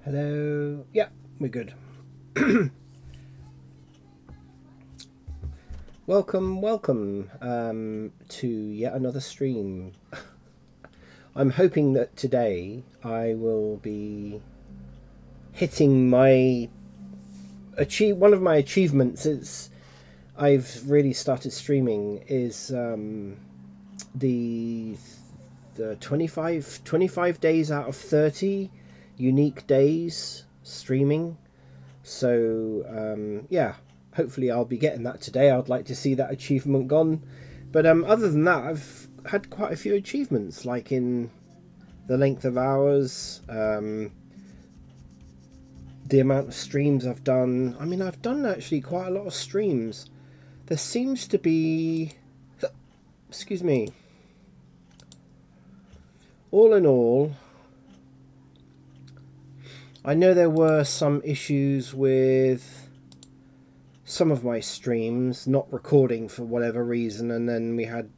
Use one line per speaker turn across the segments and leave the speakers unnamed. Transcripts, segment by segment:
Hello. Yeah, we're good. welcome to yet another stream. I'm hoping that today I will be hitting my one of my achievements is I've really started streaming is the the 25 days out of 30 unique days streaming. So yeah, hopefully I'll be getting that today. I'd like to see that achievement gone. But other than that, I've had quite a few achievements, like in the length of hours, the amount of streams I've done. I mean, I've done actually quite a lot of streams. There seems to be, excuse me, all in all, I know there were some issues with some of my streams not recording for whatever reason, and then we had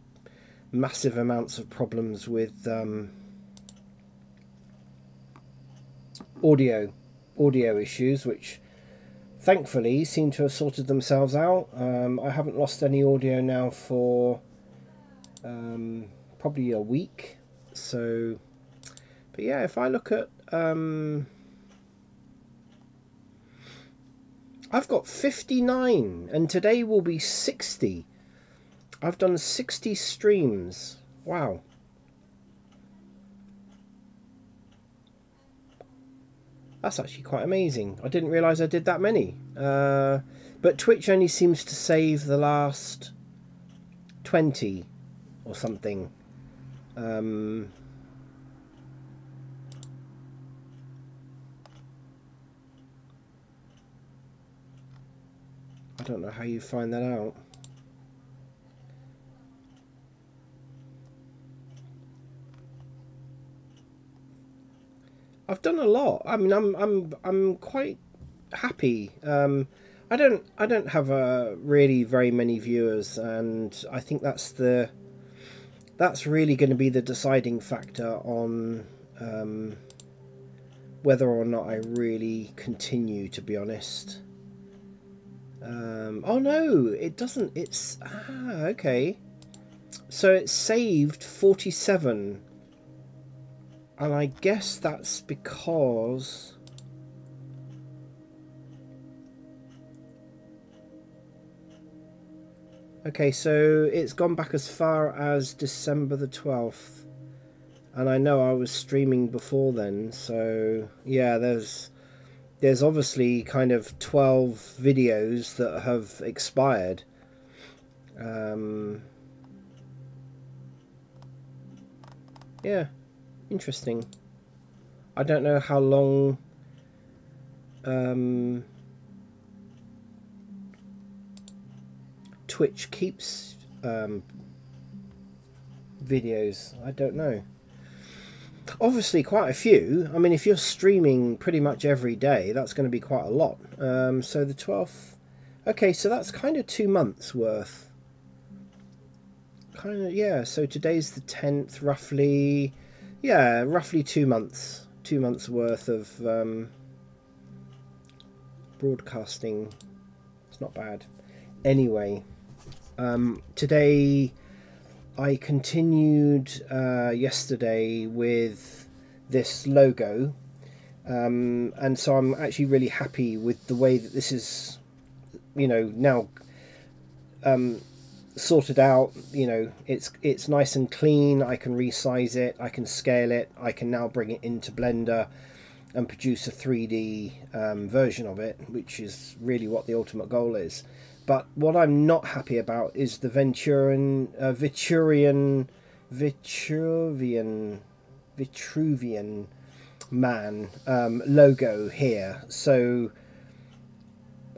massive amounts of problems with audio issues, which thankfully seem to have sorted themselves out. I haven't lost any audio now for probably a week. So, but yeah, if I look at I've got 59 and today will be 60. I've done 60 streams. Wow. That's actually quite amazing. I didn't realise I did that many. But Twitch only seems to save the last 20 or something. I don't know how you find that out. I've done a lot. I mean, I'm quite happy. I don't have really very many viewers, and I think that's really going to be the deciding factor on whether or not I really continue, to be honest. Oh no, it doesn't. It's okay. So it saved 47. And I guess that's because okay, so it's gone back as far as December the 12th. And I know I was streaming before then, so yeah, there's obviously kind of 12 videos that have expired. Yeah. Interesting. I don't know how long Twitch keeps videos. I don't know. Obviously quite a few. I mean, if you're streaming pretty much every day, that's going to be quite a lot. So the 12th... Okay, so that's kind of 2 months worth. Kind of, yeah. So today's the 10th, roughly... Yeah, roughly 2 months. 2 months worth of broadcasting. It's not bad. Anyway, today I continued yesterday with this logo, and so I'm actually really happy with the way that this is, you know, now sorted out. You know, it's nice and clean. I can resize it, I can scale it, I can now bring it into Blender and produce a 3D version of it, which is really what the ultimate goal is. But what I'm not happy about is the Vitruvian Man logo here. So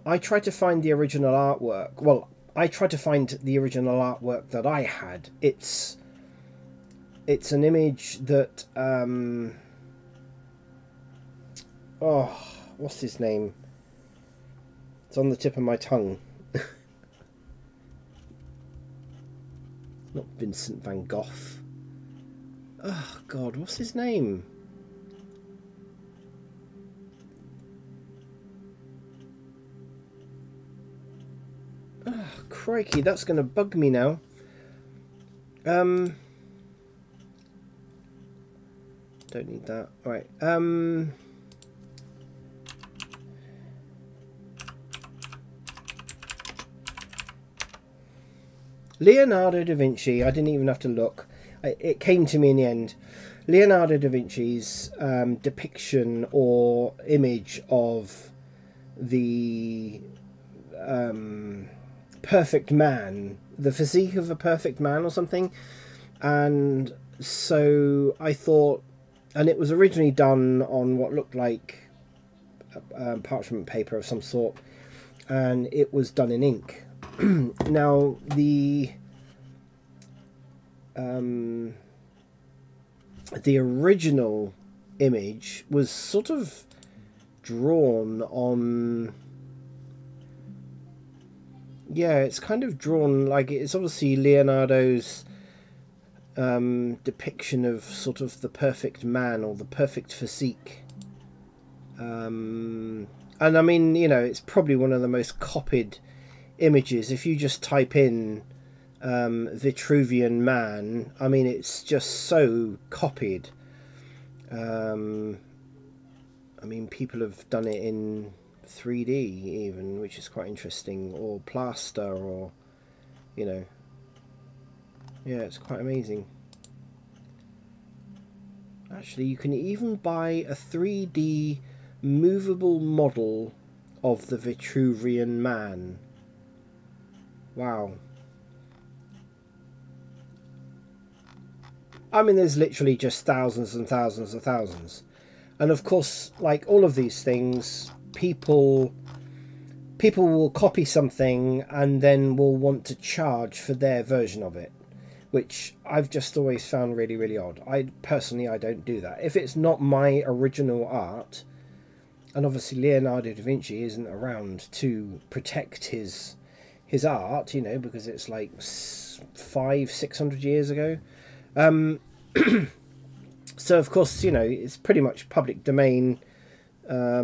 I tried to find the original artwork. Well, I tried to find the original artwork that I had. It's an image that oh, what's his name? It's on the tip of my tongue. Not Vincent van Gogh. Oh God, what's his name? Oh, crikey, that's going to bug me now. Don't need that. All right. Leonardo da Vinci. I didn't even have to look. It came to me in the end. Leonardo da Vinci's depiction or image of the perfect man, the physique of a perfect man or something. And so I thought, and it was originally done on what looked like parchment paper of some sort, and it was done in ink. Now the original image was sort of drawn on, yeah, it's kind of drawn like, it's obviously Leonardo's depiction of sort of the perfect man or the perfect physique. And I mean, you know, it's probably one of the most copied images. If you just type in Vitruvian man, I mean, it's just so copied. I mean, people have done it in 3D even, which is quite interesting, or plaster, or, you know, yeah, it's quite amazing. Actually, you can even buy a 3D movable model of the Vitruvian man. Wow. I mean, there's literally just thousands and thousands and thousands. And of course, like all of these things, people will copy something and then will want to charge for their version of it, which I've just always found really, really odd. I don't do that. If it's not my original art, and obviously Leonardo da Vinci isn't around to protect his art, you know, because it's like 500-600 years ago. So of course, you know, it's pretty much public domain. I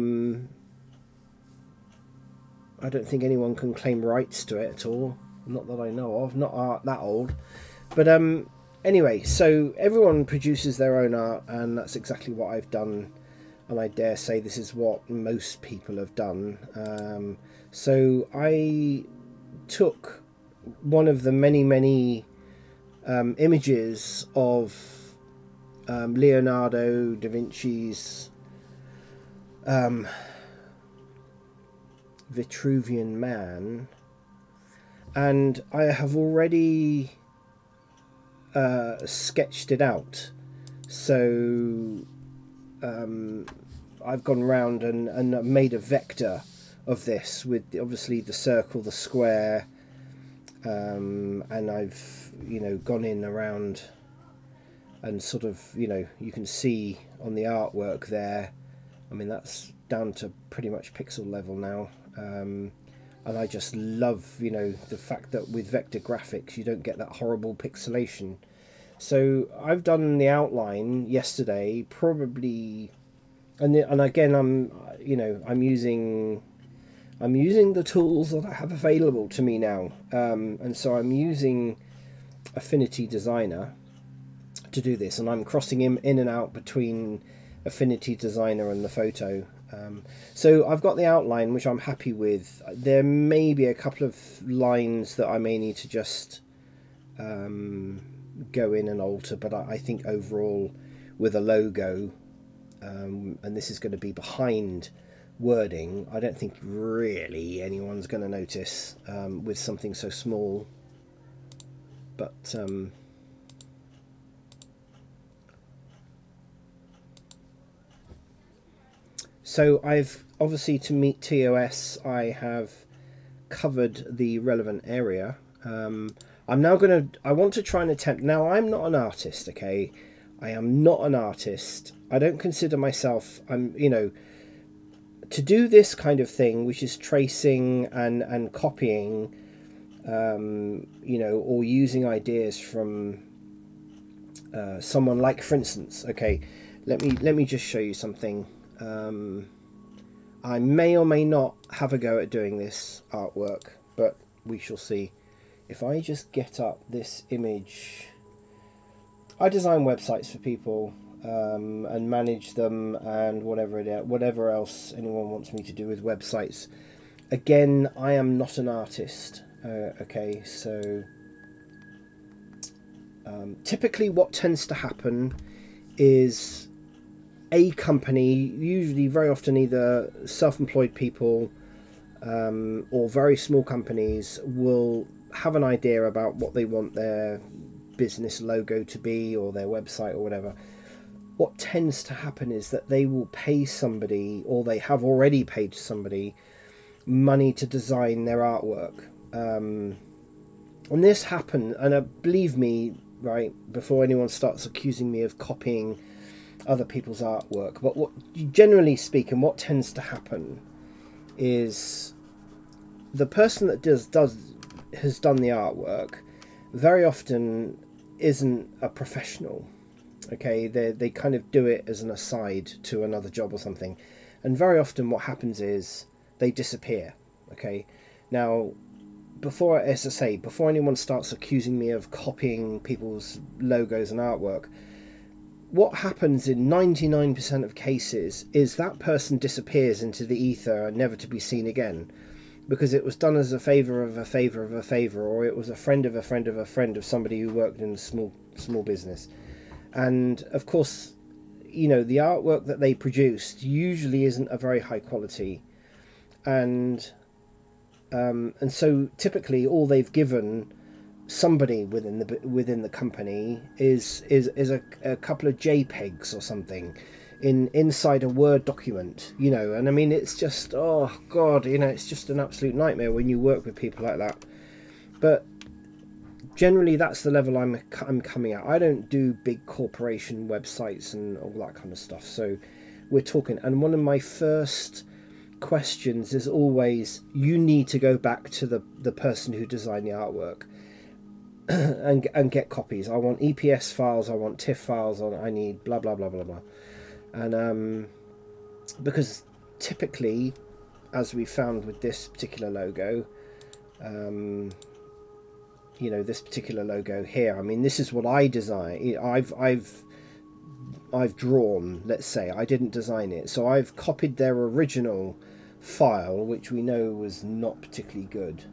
don't think anyone can claim rights to it at all, not that I know of, not art that old. But anyway, so everyone produces their own art, and that's exactly what I've done, and I dare say this is what most people have done. So I took one of the many images of Leonardo da Vinci's Vitruvian man, and I have already sketched it out. So I've gone around and made a vector of this with obviously the circle, the square, and I've, you know, gone in around and sort of, you know, you can see on the artwork there, I mean, that's down to pretty much pixel level now. And I just love, you know, the fact that with vector graphics you don't get that horrible pixelation. So I've done the outline yesterday, probably, and again I'm using the tools that I have available to me now, and so I'm using Affinity Designer to do this, and I'm crossing him in and out between Affinity Designer and the photo. So I've got the outline, which I'm happy with. There may be a couple of lines that I may need to just go in and alter, but I think overall with a logo, and this is going to be behind wording, I don't think really anyone's going to notice with something so small. But so I've obviously, to meet TOS, I have covered the relevant area. I'm now I want to try and attempt, now I'm not an artist, okay? I am not an artist. I don't consider myself, you know, to do this kind of thing, which is tracing and copying, you know, or using ideas from someone like, for instance, okay, let me just show you something. I may or may not have a go at doing this artwork, but we shall see. If I just get up this image, I design websites for people and manage them and whatever else anyone wants me to do with websites. Again, I am not an artist. Okay, so typically what tends to happen is a company, usually very often either self-employed people or very small companies, will have an idea about what they want their business logo to be or their website or whatever. What tends to happen is that they will pay somebody, or they have already paid somebody, money to design their artwork. And this happened, and believe me, right, before anyone starts accusing me of copying other people's artwork, but generally speaking, what tends to happen is the person that has done the artwork very often isn't a professional. Okay, they kind of do it as an aside to another job or something, and very often what happens is they disappear. Okay, now before anyone starts accusing me of copying people's logos and artwork, what happens in 99% of cases is that person disappears into the ether, never to be seen again, because it was done as a favour of a favour of a favour, or it was a friend of a friend of a friend of somebody who worked in a small business. And of course, you know, the artwork that they produced usually isn't a very high quality, and so typically all they've given somebody within the company is a couple of JPEGs or something inside a Word document, you know. And I mean, it's just, oh god, you know, it's just an absolute nightmare when you work with people like that. But generally that's the level I'm coming at. I don't do big corporation websites and all that kind of stuff. So we're talking, and one of my first questions is always, you need to go back to the person who designed the artwork and get copies. I want EPS files, I want TIFF files, I need blah blah blah blah blah. And because typically, as we found with this particular logo, you know, this particular logo here, I mean, this is what I design. I've drawn, let's say. I didn't design it, so I've copied their original file, which we know was not particularly good.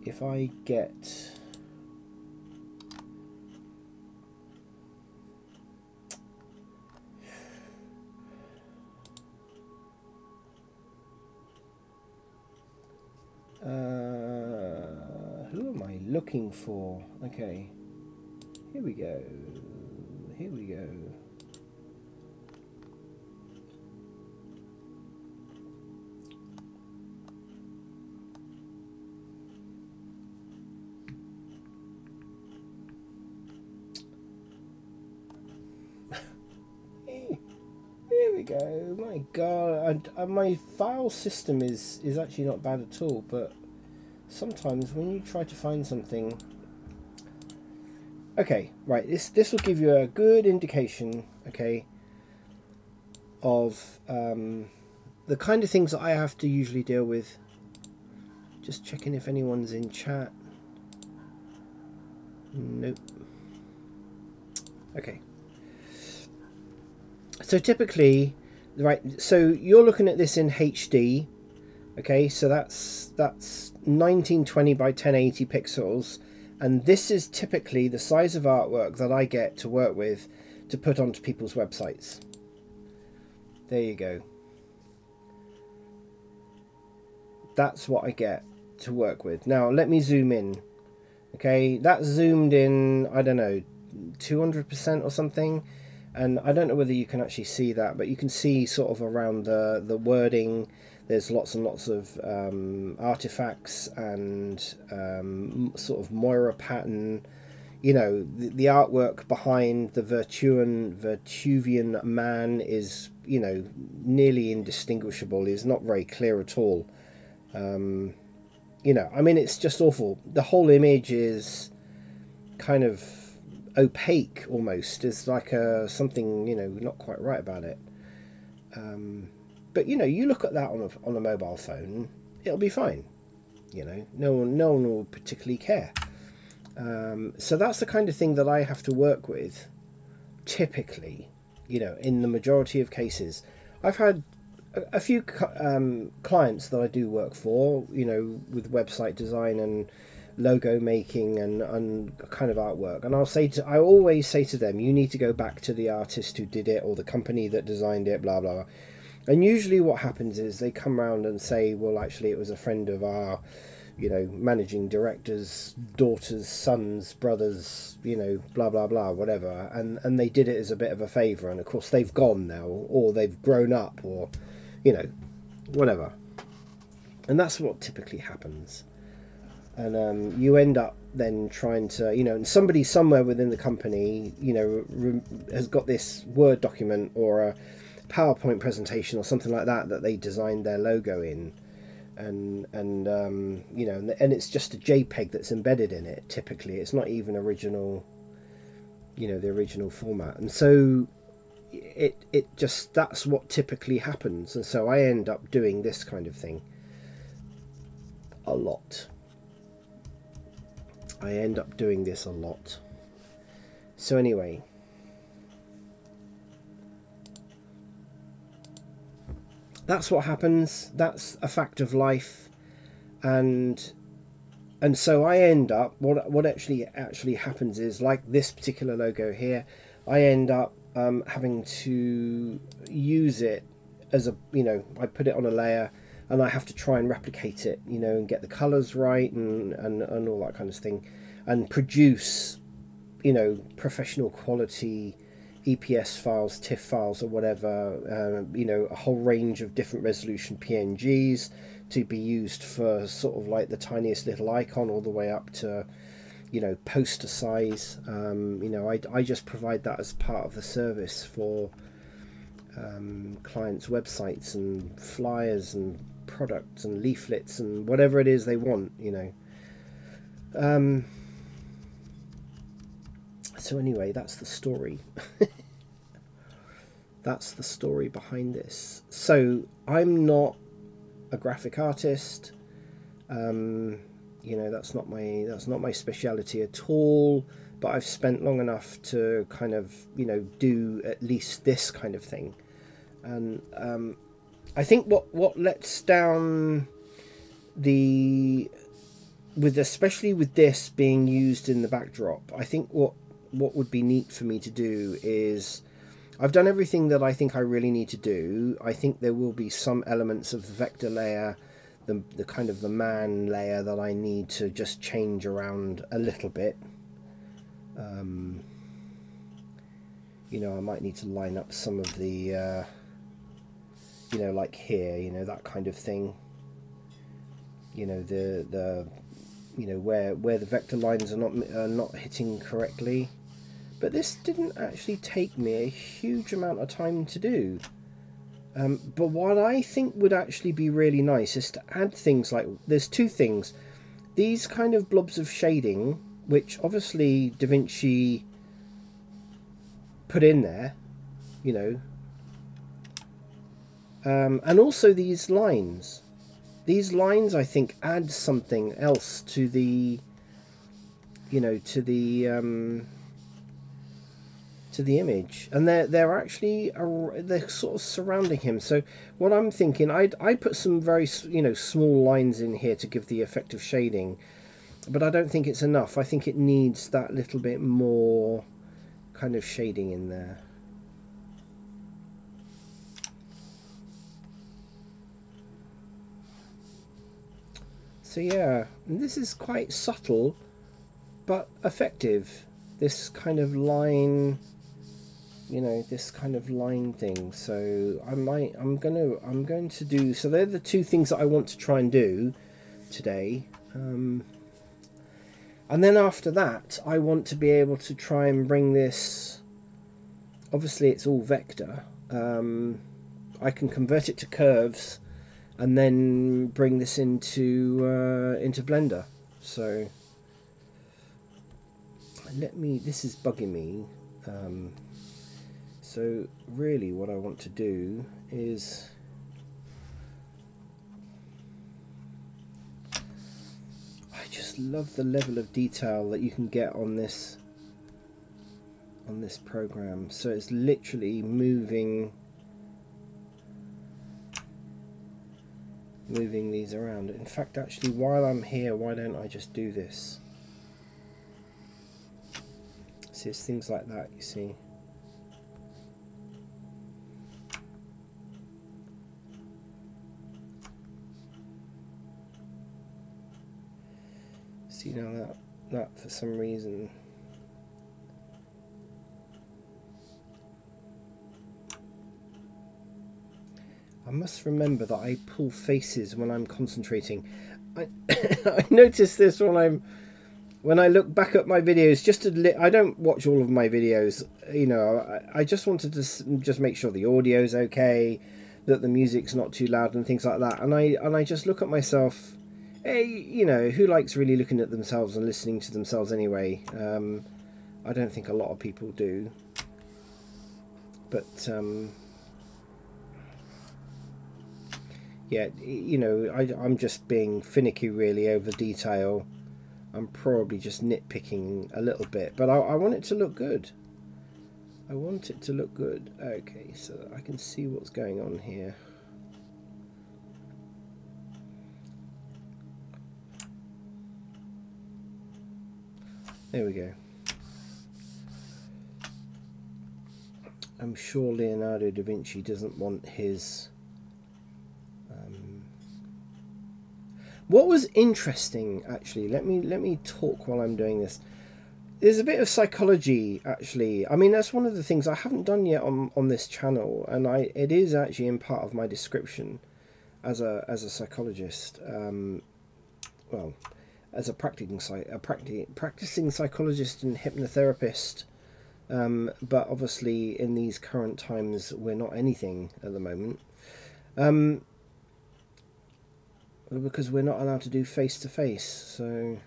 If I get who am I looking for? Okay, here we go. Here we go. My god, and my file system is actually not bad at all, but sometimes when you try to find something. Okay, right, this will give you a good indication, okay, of the kind of things that I have to usually deal with. Just checking if anyone's in chat. Nope. Okay. So typically, right, so you're looking at this in HD, okay, so that's 1920 by 1080 pixels, and this is typically the size of artwork that I get to work with to put onto people's websites. There you go. That's what I get to work with. Now let me zoom in. Okay, that's zoomed in, I don't know, 200% or something. And I don't know whether you can actually see that, but you can see sort of around the wording, there's lots and lots of artifacts and sort of Moira pattern. You know, the artwork behind the Vitruvian man is, you know, nearly indistinguishable. Is not very clear at all. You know, I mean, it's just awful. The whole image is kind of opaque almost. It's like something, you know, not quite right about it. But you know, you look at that on a mobile phone, it'll be fine. You know, no one will particularly care. So that's the kind of thing that I have to work with. Typically, you know, in the majority of cases, I've had a few clients that I do work for, you know, with website design and logo making and kind of artwork, and I always say to them, you need to go back to the artist who did it or the company that designed it, blah blah blah. And usually what happens is they come around and say, well, actually it was a friend of our, you know, managing director's daughter's son's brother's, you know, blah blah blah, whatever, and they did it as a bit of a favour, and of course they've gone now, or they've grown up, or, you know, whatever. And that's what typically happens. And you end up then trying to, you know, and somebody somewhere within the company, you know, has got this Word document or a PowerPoint presentation or something like that that they designed their logo in, and you know, and it's just a JPEG that's embedded in it. Typically, it's not even original, you know, the original format, and so it just, that's what typically happens. And so I end up doing this kind of thing a lot. I end up doing this a lot. So anyway, that's what happens. That's a fact of life. And so I end up, what actually happens is, like this particular logo here, I end up having to use it as a, you know, I put it on a layer and I have to try and replicate it, you know, and get the colors right and all that kind of thing, and produce, you know, professional quality EPS files, TIFF files, or whatever, you know, a whole range of different resolution PNGs to be used for sort of like the tiniest little icon all the way up to, you know, poster size. You know, I just provide that as part of the service for clients' websites and flyers and products and leaflets and whatever it is they want, you know. So anyway, that's the story. That's the story behind this. So I'm not a graphic artist. You know, that's not my speciality at all. But I've spent long enough to kind of, you know, do at least this kind of thing. And I think what lets down especially with this being used in the backdrop, I think what would be neat for me to do is, I've done everything that I think I really need to do. I think there will be some elements of the vector layer, the kind of the man layer, that I need to just change around a little bit. You know, I might need to line up some of the, you know, like here, you know, that kind of thing. You know, the you know, where the vector lines are not hitting correctly. But this didn't actually take me a huge amount of time to do. But what I think would actually be really nice is to add things like, there's two things. These kind of blobs of shading, which obviously DaVinci put in there, you know. And also these lines. These lines, I think, add something else to the, you know, to the image, and they're actually they're sort of surrounding him. So what I'm thinking, I put some very, you know, small lines in here to give the effect of shading, but I don't think it's enough. I think it needs that little bit more kind of shading in there. So yeah, and this is quite subtle but effective, this kind of line, you know, this kind of line thing. So I'm going to do, so they're the two things that I want to try and do today. And then after that, I want to be able to try and bring this, obviously it's all vector, I can convert it to curves and then bring this into Blender. So this is bugging me. So really what I want to do is just love the level of detail that you can get on this program. So it's literally moving these around. In fact, actually, while I'm here, why don't I just do this? See, it's things like that, you see. See, now that for some reason I must remember that I pull faces when I'm concentrating. I I noticed this when I look back at my videos. I don't watch all of my videos, you know. I just wanted to just make sure the audio's okay, that the music's not too loud and things like that. And I just look at myself. Hey, you know, who likes really looking at themselves and listening to themselves anyway? I don't think a lot of people do. But yeah, you know, I'm just being finicky really over detail. I'm probably just nitpicking a little bit, but I want it to look good. I want it to look good. Okay, so I can see what's going on here. There we go. I'm sure Leonardo da Vinci doesn't want his... What was interesting, actually, let me talk while I'm doing this. There's a bit of psychology, actually. I mean, that's one of the things I haven't done yet on this channel, and it is actually in part of my description as a psychologist. Well, as a practicing psychologist and hypnotherapist, but obviously in these current times we're not anything at the moment, because we're not allowed to do face-to-face. So,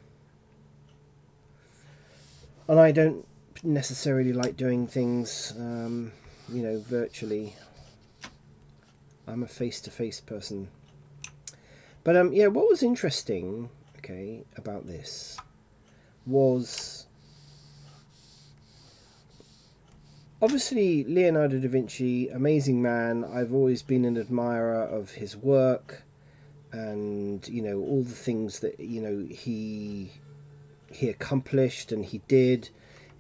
and I don't necessarily like doing things, you know, virtually. I'm a face-to-face person. But yeah, what was interesting, okay, about this was obviously Leonardo da Vinci, amazing man. I've always been an admirer of his work, and you know, all the things that, you know, he accomplished and he did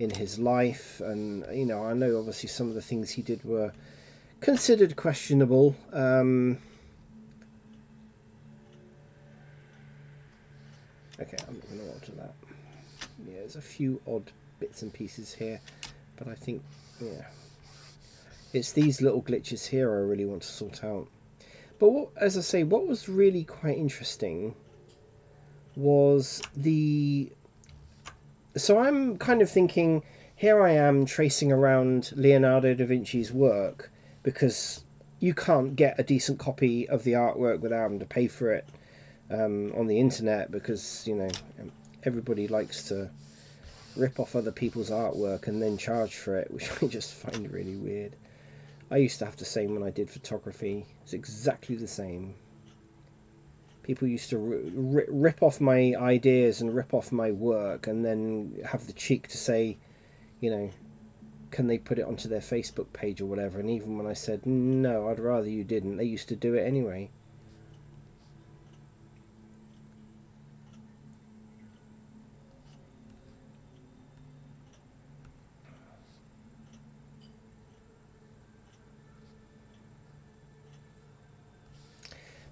in his life. And you know, I know obviously some of the things he did were considered questionable. Okay, I'm not going to alter that. Yeah, there's a few odd bits and pieces here, but I think, yeah, it's these little glitches here I really want to sort out. But what, as I say, what was really quite interesting was so I'm kind of thinking, here I am tracing around Leonardo da Vinci's work, because you can't get a decent copy of the artwork without having to pay for it on the internet, because, you know, everybody likes to rip off other people's artwork and then charge for it, which I just find really weird. I used to have the same when I did photography. It's exactly the same. People used to rip off my ideas and rip off my work, and then have the cheek to say, you know, can they put it onto their Facebook page or whatever. And even when I said, no, I'd rather you didn't, they used to do it anyway.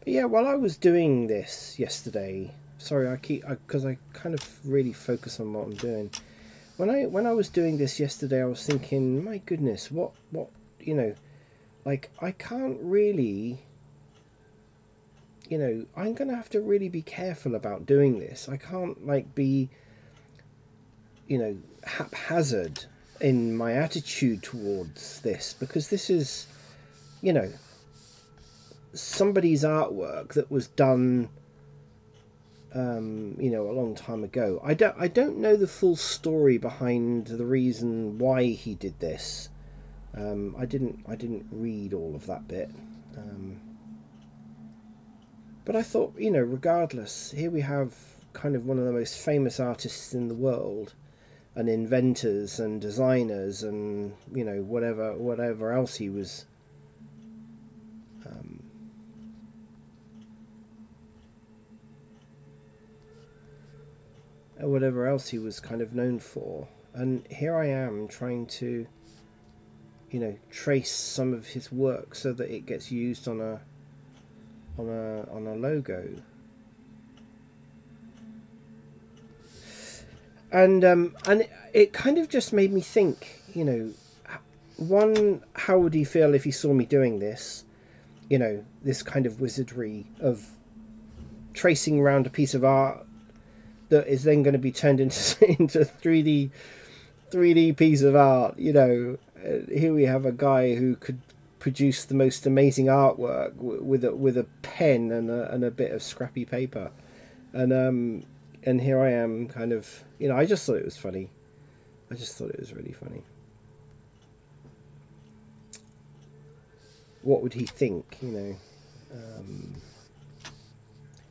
But yeah, while I was doing this yesterday, sorry, because I kind of really focus on what I'm doing. When I was doing this yesterday, I was thinking, my goodness, what, you know, like, I can't really, you know, I'm going to have to really be careful about doing this. I can't, like, be, you know, haphazard in my attitude towards this, because this is, you know, somebody's artwork that was done, you know, a long time ago. I don't know the full story behind the reason why he did this. I didn't read all of that bit. But I thought, you know, regardless, here we have kind of one of the most famous artists in the world, and inventors and designers and, you know, whatever else he was whatever else he was kind of known for. And here I am trying to, you know, trace some of his work so that it gets used on a logo. And it kind of just made me think, you know, one, how would he feel if he saw me doing this? You know, this kind of wizardry of tracing around a piece of art that is then going to be turned into 3D piece of art. You know, here we have a guy who could produce the most amazing artwork with a pen and a bit of scrappy paper, and here I am, kind of, you know, I just thought it was funny. I just thought it was really funny. What would he think, you know?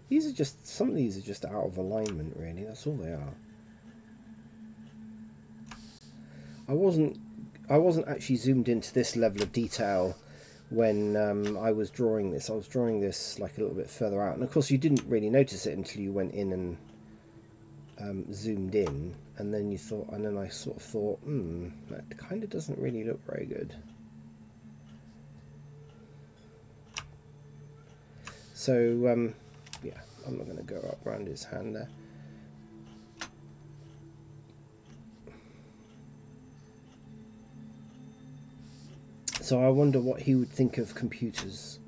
These are just, some of these are just out of alignment, really. That's all they are. I wasn't actually zoomed into this level of detail when I was drawing this. I was drawing this like a little bit further out, and of course you didn't really notice it until you went in and zoomed in, and then you thought, and then I sort of thought, that kind of doesn't really look very good. So yeah, I'm not going to go up around his hand there. So I wonder what he would think of computers.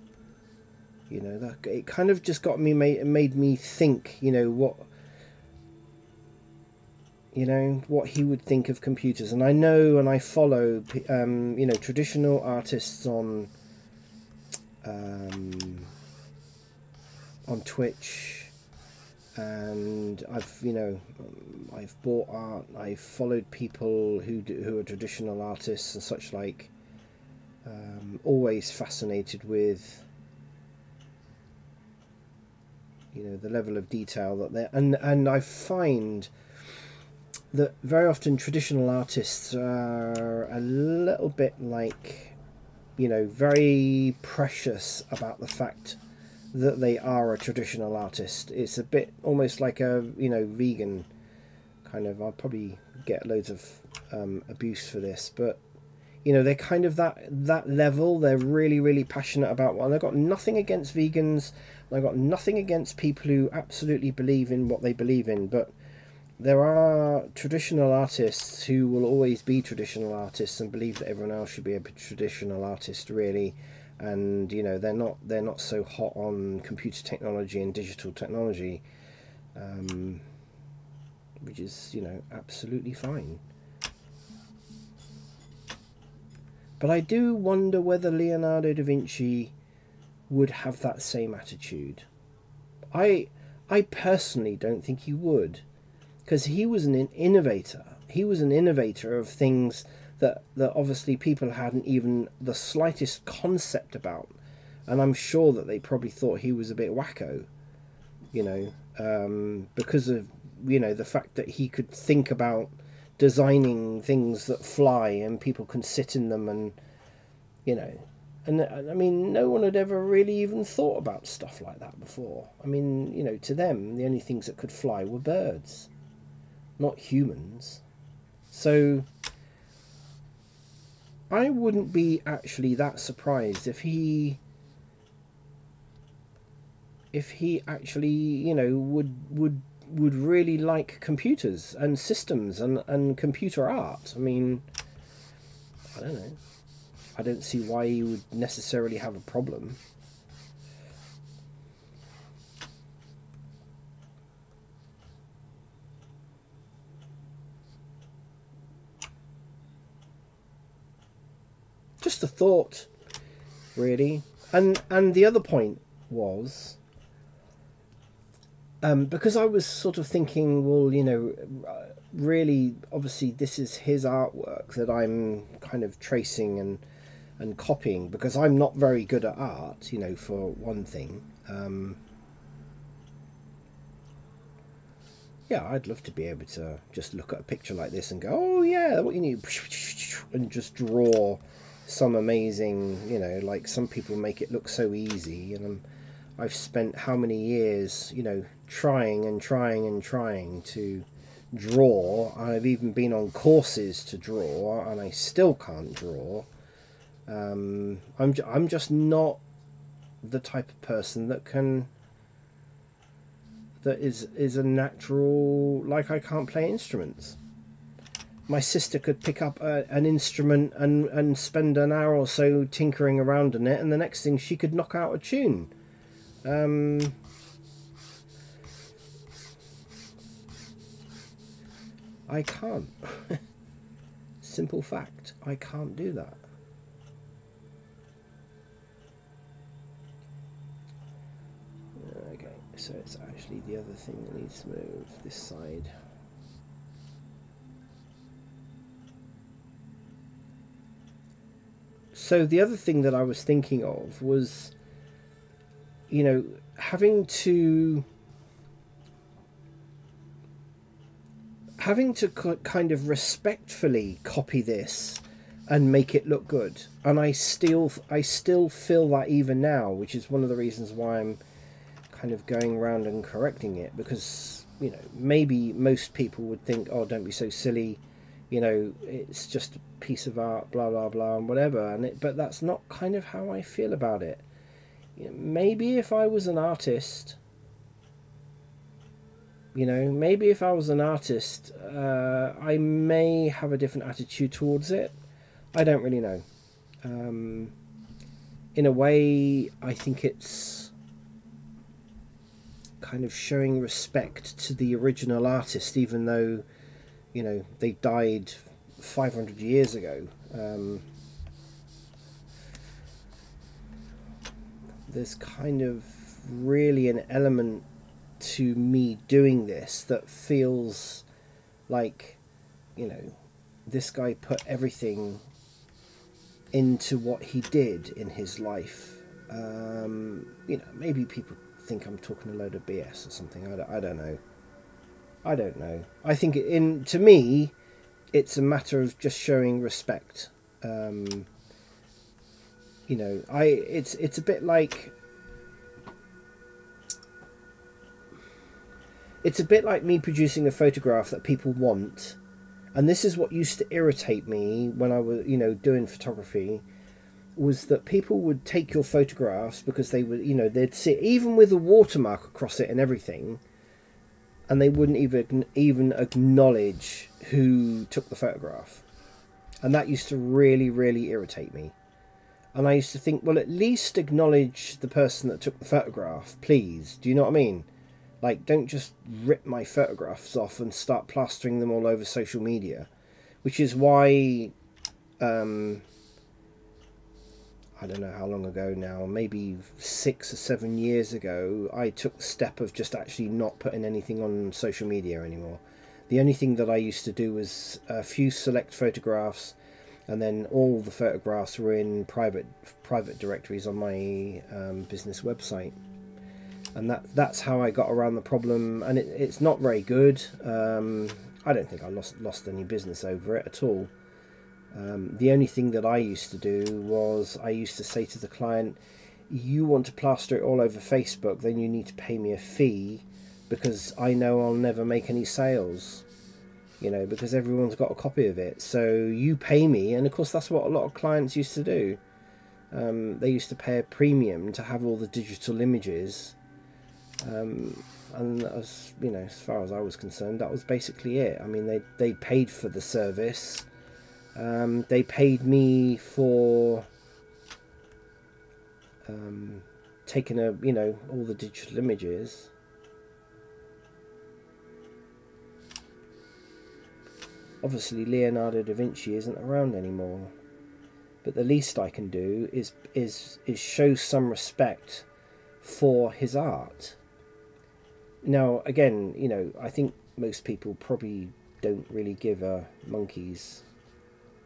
You know, that it kind of just got me, made me think, you know, what he would think of computers. And I know, and I follow, you know, traditional artists on Twitch, and I've bought art. I've followed people who are traditional artists and such like. Always fascinated with, you know, the level of detail that they're, and I find that very often traditional artists are a little bit like, you know, very precious about the fact that they are a traditional artist. It's a bit almost like a, you know, vegan kind of. I'll probably get loads of abuse for this, but you know, they're kind of that level. They're really, really passionate about one. I've got nothing against vegans. I've got nothing against people who absolutely believe in what they believe in. But there are traditional artists who will always be traditional artists and believe that everyone else should be a traditional artist, really. And you know, they're not so hot on computer technology and digital technology, which is, you know, absolutely fine. But I do wonder whether Leonardo da Vinci would have that same attitude. I personally don't think he would, because he was an innovator. He was an innovator of things that obviously people hadn't even the slightest concept about. And I'm sure that they probably thought he was a bit wacko, you know, because of, you know, the fact that he could think about designing things that fly and people can sit in them, and you know, and I mean, no one had ever really even thought about stuff like that before. I mean, you know, to them the only things that could fly were birds, not humans. So I wouldn't be actually that surprised if he actually, you know, would really like computers and systems and computer art. I mean, I don't know. I don't see why he would necessarily have a problem. Just a thought, really. And the other point was, because I was sort of thinking, well, you know, really, obviously, this is his artwork that I'm kind of tracing and copying, because I'm not very good at art, you know, for one thing. yeah, I'd love to be able to just look at a picture like this and go, oh yeah, what you need, and just draw some amazing, you know, like some people make it look so easy, and I've spent how many years, you know, trying and trying and trying to draw. I've even been on courses to draw, and I still can't draw. I'm just not the type of person that can, that is a natural, like I can't play instruments. My sister could pick up an instrument and spend an hour or so tinkering around on it, and the next thing she could knock out a tune. I can't. Simple fact, I can't do that. Okay, so it's actually the other thing that needs to move this side. So the other thing that I was thinking of was, you know, having to kind of respectfully copy this and make it look good, and I still feel that even now, which is one of the reasons why I'm kind of going around and correcting it, because, you know, maybe most people would think, oh, don't be so silly, you know, it's just a piece of art, blah blah blah and whatever, but that's not kind of how I feel about it. You know, maybe if I was an artist, you know, maybe if I was an artist, I may have a different attitude towards it. I don't really know. In a way, I think it's kind of showing respect to the original artist, even though, you know, they died 500 years ago. There's kind of really an element to me doing this that feels like, you know, this guy put everything into what he did in his life. You know, maybe people think I'm talking a load of BS or something. I don't know. I don't know. I think to me, it's a matter of just showing respect. You know, it's a bit like, it's a bit like me producing a photograph that people want, and this is what used to irritate me when I was, you know, doing photography, was that people would take your photographs because they would, you know, they'd see it, even with a watermark across it and everything, and they wouldn't even acknowledge who took the photograph, and that used to really, really irritate me. And I used to think, well, at least acknowledge the person that took the photograph, please. Do you know what I mean? Like, don't just rip my photographs off and start plastering them all over social media. Which is why, I don't know how long ago now, maybe 6 or 7 years ago, I took the step of just actually not putting anything on social media anymore. The only thing that I used to do was a few select photographs, and then all the photographs were in private directories on my business website. And that's how I got around the problem, and it's not very good. I don't think I lost any business over it at all. The only thing that I used to do was I used to say to the client, you want to plaster it all over Facebook, then you need to pay me a fee, because I know I'll never make any sales, you know, because everyone's got a copy of it. So you pay me, and of course that's what a lot of clients used to do. They used to pay a premium to have all the digital images. And as you know, as far as I was concerned, that was basically it. I mean, they paid for the service. They paid me for taking all the digital images. Obviously, Leonardo da Vinci isn't around anymore, but the least I can do is show some respect for his art. Now, again, you know, I think most people probably don't really give a monkey's.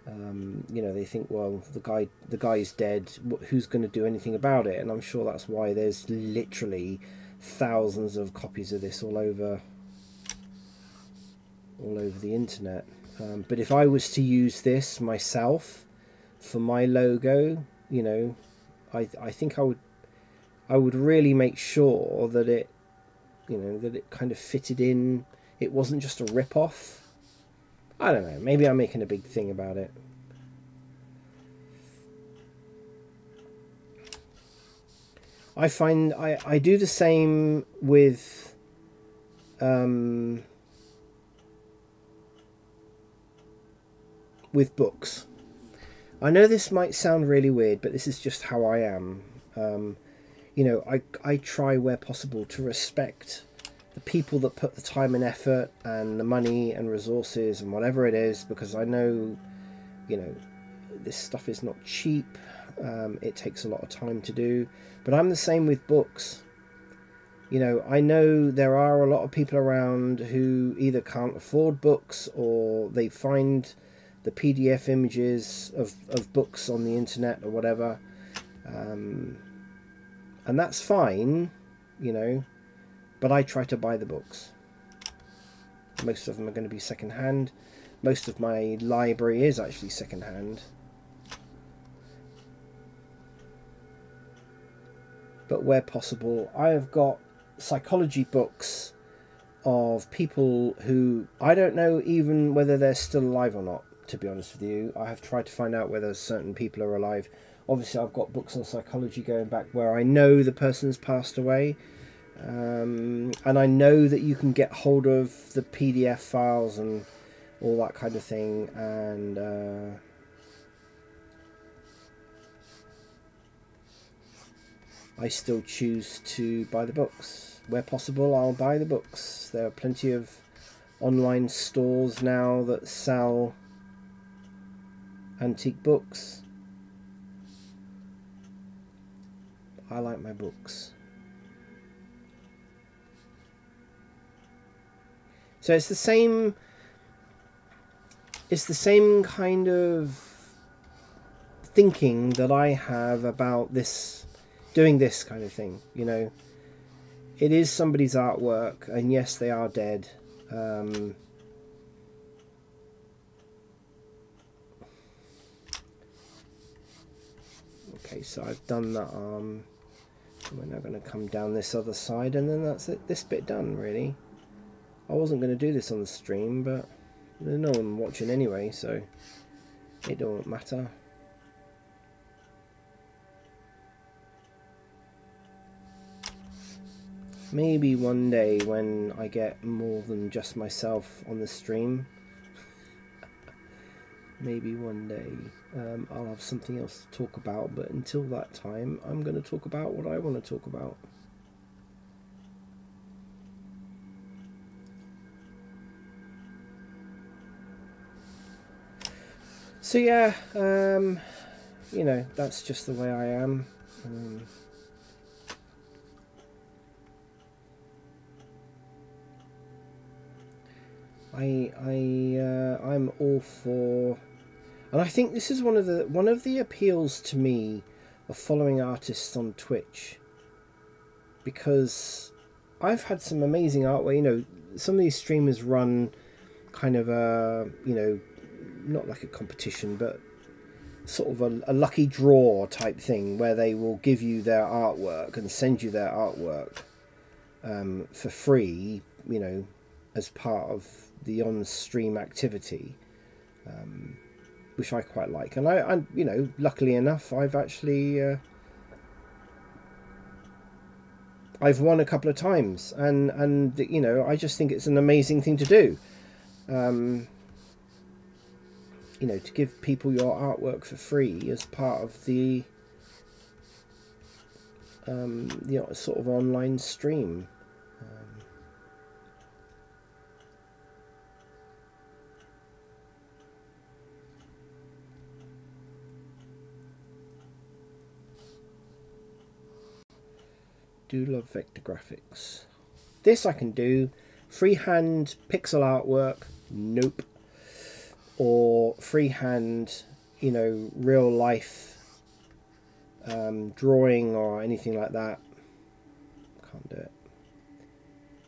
You know, they think, well, the guy's dead. Who's going to do anything about it? And I'm sure that's why there's literally thousands of copies of this all over all over the internet. But if I was to use this myself for my logo, you know, I think I would really make sure that it, you know, that it kind of fitted in. It wasn't just a rip-off. I don't know, maybe I'm making a big thing about it. I find I do the same with books. I know this might sound really weird, but this is just how I am. You know, I try where possible to respect the people that put the time and effort and the money and resources and whatever it is, because I know, you know, this stuff is not cheap. It takes a lot of time to do. But I'm the same with books. You know, I know there are a lot of people around who either can't afford books or they find the PDF images of books on the internet or whatever. And that's fine, you know, but I try to buy the books. Most of them are going to be second-hand. Most of my library is actually second-hand. But where possible, I have got psychology books of people who I don't know even whether they're still alive or not, to be honest with you. I have tried to find out whether certain people are alive. Obviously, I've got books on psychology going back where I know the person's passed away. And I know that you can get hold of the PDF files and all that kind of thing. And I still choose to buy the books. Where possible, I'll buy the books. There are plenty of online stores now that sell antique books. I like my books. So it's the same kind of thinking that I have about this, doing this kind of thing, you know. It is somebody's artwork, and yes, they are dead. Okay, so I've done that arm. We're now going to come down this other side, and then that's it. This bit done, really. I wasn't going to do this on the stream, but there's no one watching anyway, so it don't matter. Maybe one day when I get more than just myself on the stream, maybe one day I'll have something else to talk about, but until that time I'm going to talk about what I want to talk about. So yeah, you know, that's just the way I am. I'm all for, and I think this is one of the appeals to me of following artists on Twitch, because I've had some amazing artwork. You know, some of these streamers run kind of a, you know, not like a competition, but sort of a lucky draw type thing where they will give you their artwork and send you their artwork for free, you know, as part of the on-stream activity, which I quite like. And I you know, luckily enough, I've actually I've won a couple of times, and you know, I just think it's an amazing thing to do. You know, to give people your artwork for free as part of the you know, sort of online stream. Do love vector graphics. This I can do. Freehand pixel artwork, nope. Or freehand, you know, real life drawing or anything like that. Can't do it.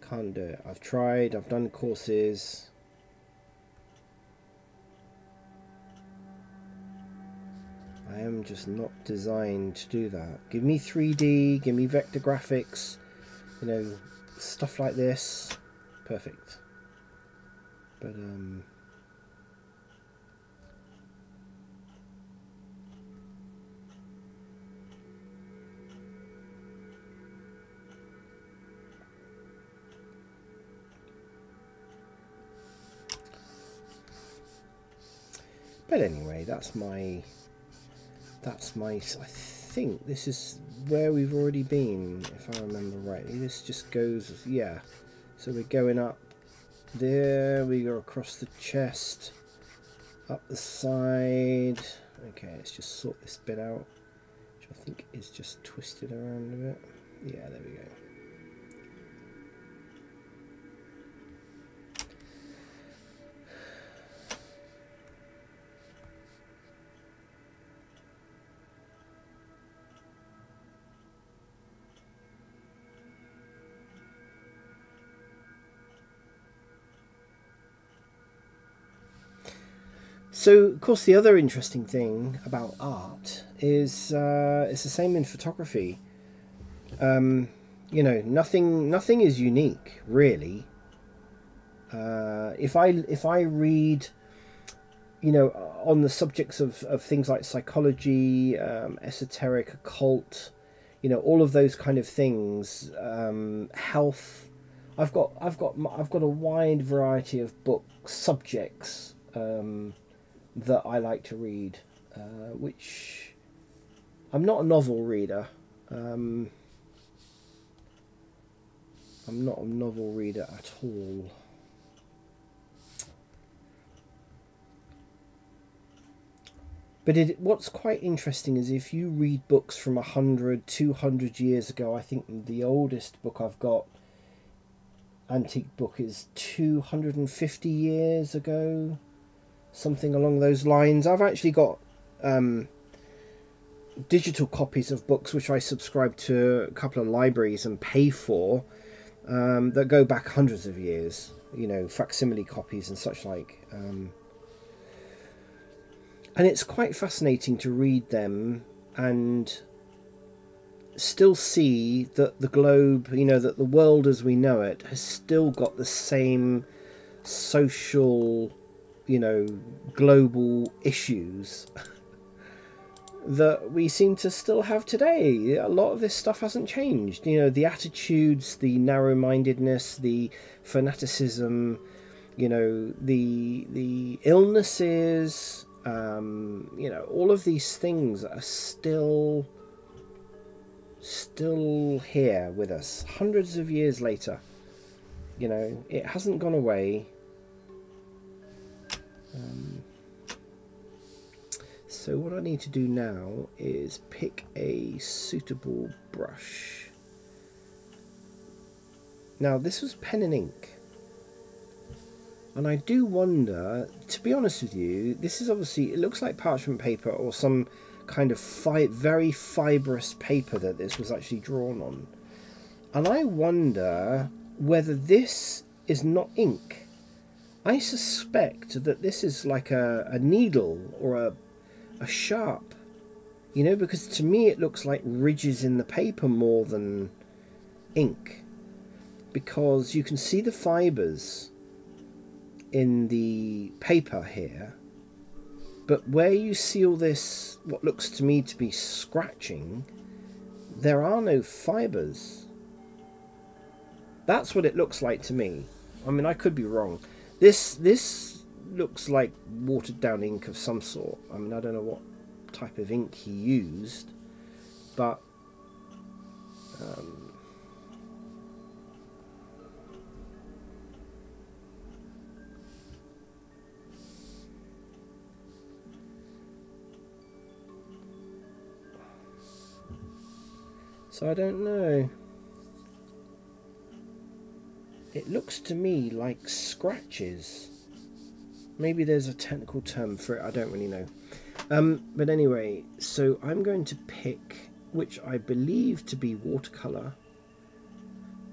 Can't do it. I've tried, I've done courses. I am just not designed to do that. Give me 3D, give me vector graphics, you know, stuff like this. Perfect. But anyway, that's my I think this is where we've already been, if I remember rightly. This just goes, yeah, so we're going up there, we go across the chest, up the side. Okay, let's just sort this bit out, which I think is just twisted around a bit. Yeah, there we go. So, of course, the other interesting thing about art is it's the same in photography. You know, nothing is unique, really. If I read, you know, on the subjects of things like psychology, esoteric, occult, you know, all of those kind of things, health. I've got a wide variety of book subjects that I like to read, which I'm not a novel reader. I'm not a novel reader at all. But what's quite interesting is if you read books from 100, 200 years ago, I think the oldest book I've got, antique book, is 250 years ago. Something along those lines. I've actually got digital copies of books which I subscribe to a couple of libraries and pay for, that go back hundreds of years, you know, facsimile copies and such like. And it's quite fascinating to read them and still see that the globe, you know, that the world as we know it has still got the same social, you know, global issues that we seem to still have today. A lot of this stuff hasn't changed. You know, the attitudes, the narrow-mindedness, the fanaticism, you know, the illnesses, you know, all of these things are still here with us hundreds of years later. You know, it hasn't gone away. So what I need to do now is pick a suitable brush. Now this was pen and ink, and I do wonder, to be honest with you, this is obviously, it looks like parchment paper or some kind of very fibrous paper that this was actually drawn on, and I wonder whether this is not ink. I suspect that this is like a needle or a sharp, you know, because to me it looks like ridges in the paper more than ink, because you can see the fibers in the paper here, but where you see all this, what looks to me to be scratching, there are no fibers. That's what it looks like to me. I mean, I could be wrong. This looks like watered down ink of some sort. I mean, I don't know what type of ink he used, but so I don't know. It looks to me like scratches. Maybe there's a technical term for it, I don't really know. But anyway, so I'm going to pick, which I believe to be watercolour.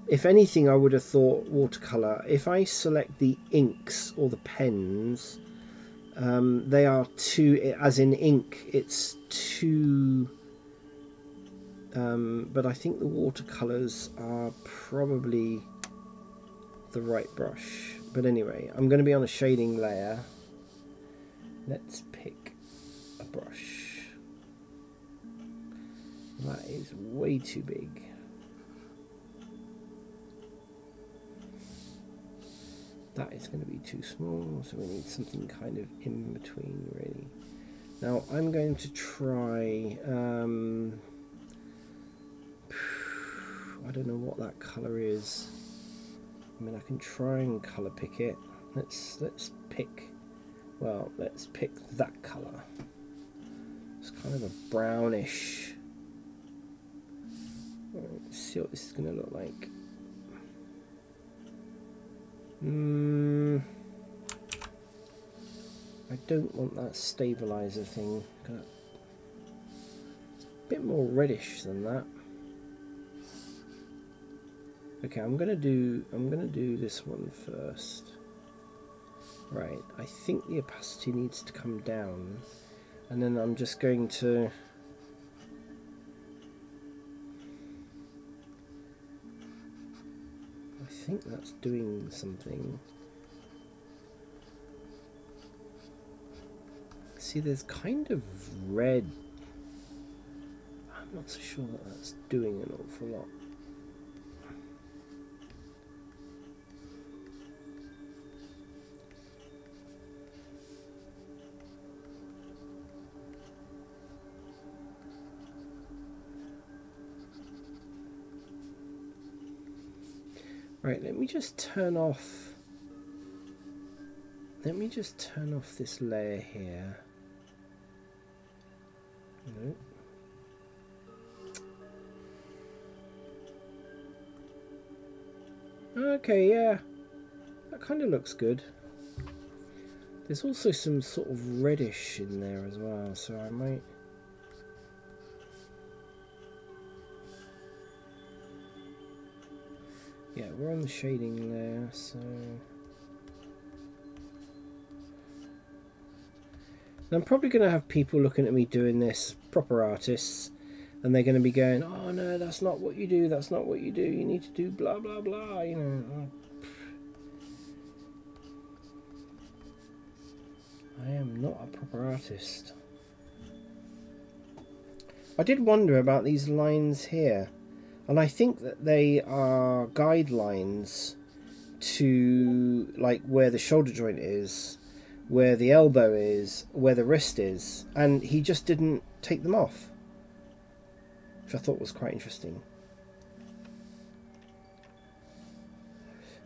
If anything, I would have thought watercolour. If I select the inks or the pens, They are too, as in ink, it's too... but I think the watercolours are probably the right brush. But anyway, I'm going to be on a shading layer. Let's pick a brush. That is way too big. That is going to be too small, so we need something kind of in between, really. Now I'm going to try, I don't know what that colour is. I mean, I can try and colour pick it. Let's pick, well, let's pick that colour. It's kind of a brownish. Let's see what this is going to look like. I don't want that stabilizer thing. A bit more reddish than that. Okay, I'm gonna do this one first. Right, I think the opacity needs to come down, and then I'm just going to I think that's doing something. See, there's kind of red. I'm not so sure that that's doing an awful lot. Right, let me just turn off this layer here. Nope. Okay, yeah, that kind of looks good. There's also some sort of reddish in there as well, so I might... Yeah, we're on the shading layer, so... I'm probably going to have people looking at me doing this, proper artists, and they're going to be going, oh no, that's not what you do, that's not what you do, you need to do blah blah blah, you know. I am not a proper artist. I did wonder about these lines here, and I think that they are guidelines to like where the shoulder joint is, where the elbow is, where the wrist is, and he just didn't take them off, which I thought was quite interesting.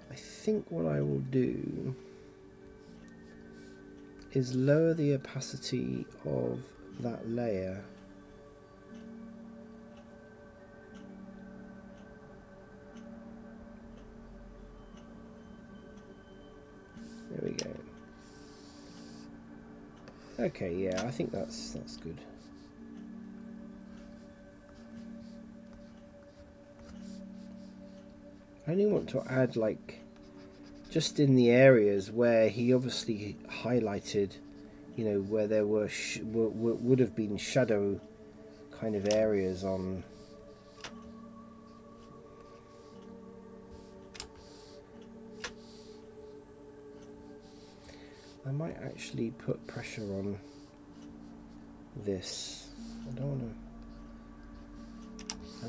I think what I will do is lower the opacity of that layer. There we go. Okay, yeah, I think that's good. I only want to add, like, just in the areas where he obviously highlighted, you know, where there were would have been shadow kind of areas on. I might actually put pressure on this. I don't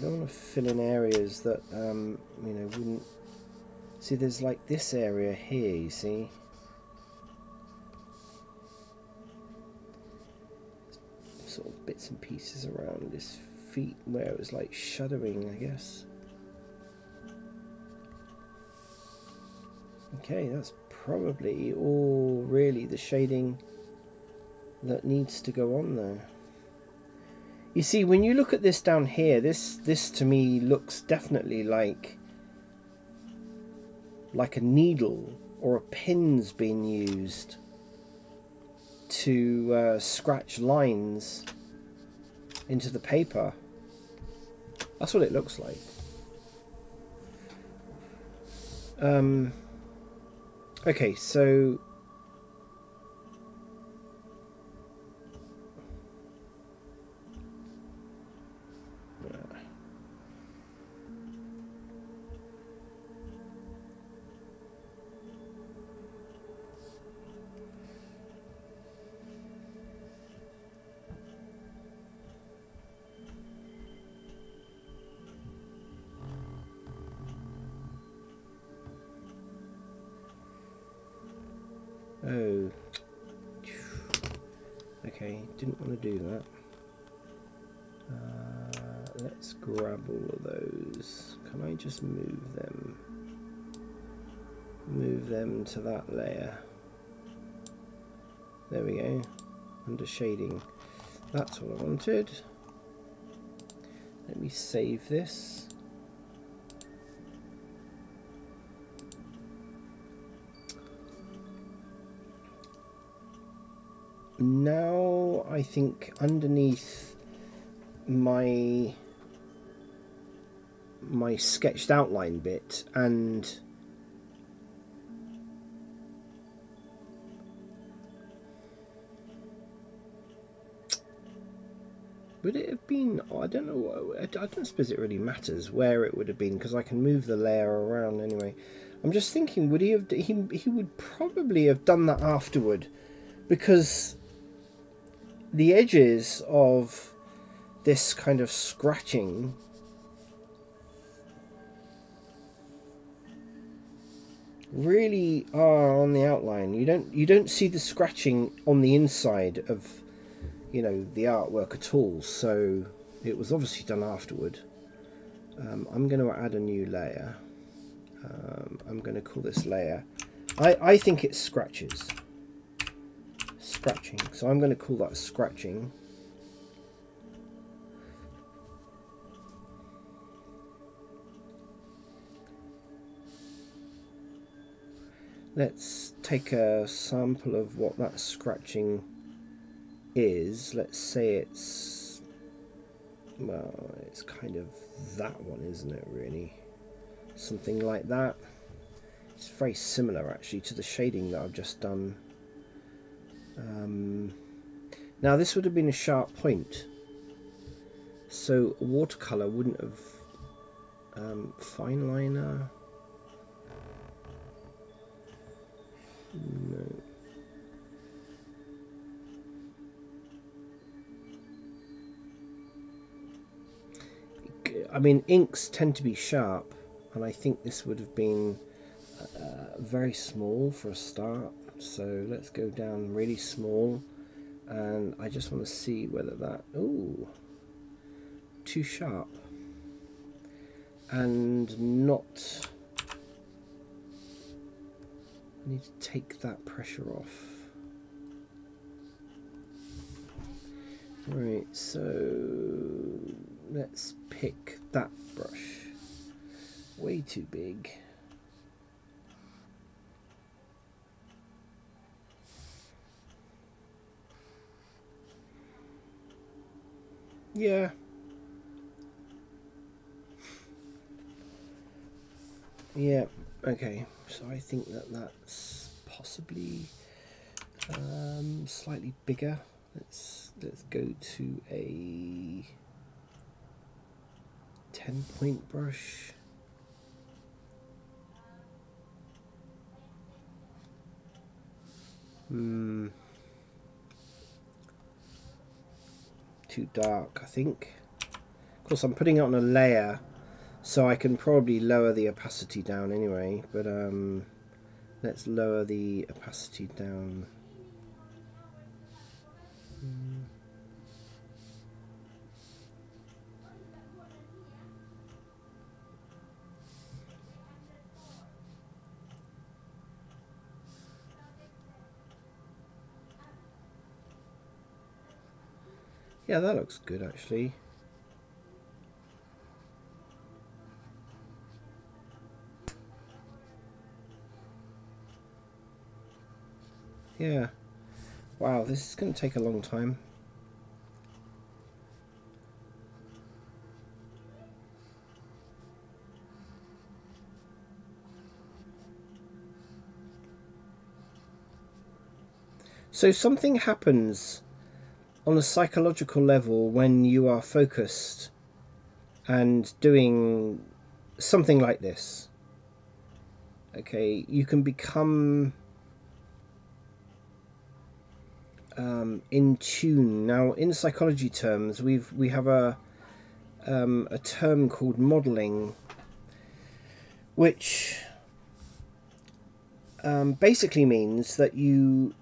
want to fill in areas that you know, wouldn't. See, there's like this area here, you see, sort of bits and pieces around his feet where it was like shadowing, I guess. Okay, that's probably all really the shading that needs to go on there. You see, when you look at this down here, this to me looks definitely like a needle or a pin's being used to scratch lines into the paper. That's what it looks like. Okay, so Oh. Okay, didn't want to do that. Let's grab all of those. Can I just move them? Move them to that layer. There we go. Under shading. That's what I wanted. Let me save this. Now I think underneath my sketched outline bit, and would it have been, I don't know, I don't suppose it really matters where it would have been because I can move the layer around anyway. I'm just thinking, would he have, he would probably have done that afterward, because the edges of this kind of scratching really are on the outline. You don't see the scratching on the inside of, you know, the artwork at all, so it was obviously done afterward. I'm going to add a new layer. I'm going to call this layer, I think it's scratching, so I'm going to call that scratching. Let's take a sample of what that scratching is. Let's say it's, well, it's kind of that one, isn't it, really? Something like that. It's very similar actually to the shading that I've just done. Now this would have been a sharp point, so watercolor wouldn't have, fine liner, no. I mean, inks tend to be sharp, and I think this would have been very small for a start. So let's go down really small, and I just want to see whether that, ooh, too sharp, and not, I need to take that pressure off. Right, so let's pick that brush. Way too big. Yeah. Yeah, okay. So I think that that's possibly slightly bigger. Let's go to a 10-point brush. Too dark, I think. Of course, I'm putting it on a layer, so I can probably lower the opacity down anyway, but let's lower the opacity down. Yeah, that looks good actually. Yeah. Wow, this is going to take a long time. So something happens on a psychological level when you are focused and doing something like this. Okay, you can become in tune. Now, in psychology terms, we have a term called modeling, which basically means that you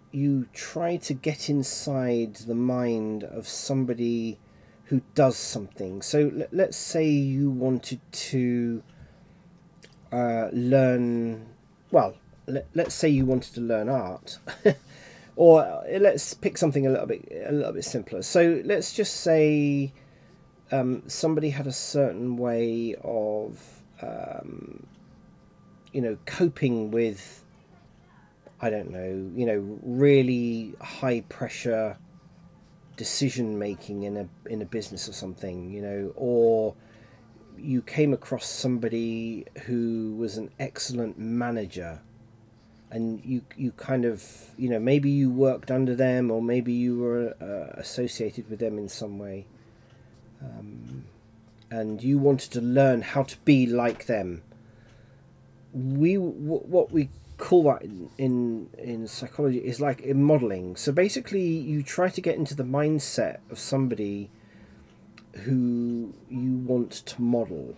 try to get inside the mind of somebody who does something. So let's say you wanted to learn, well, let's say you wanted to learn art, or let's pick something a little bit simpler. So let's just say somebody had a certain way of coping with, I don't know, really high pressure decision making in a business or something, or you came across somebody who was an excellent manager, and you kind of, maybe you worked under them, or maybe you were associated with them in some way, and you wanted to learn how to be like them. What we call that in psychology is like in modeling. So basically you try to get into the mindset of somebody who you want to model,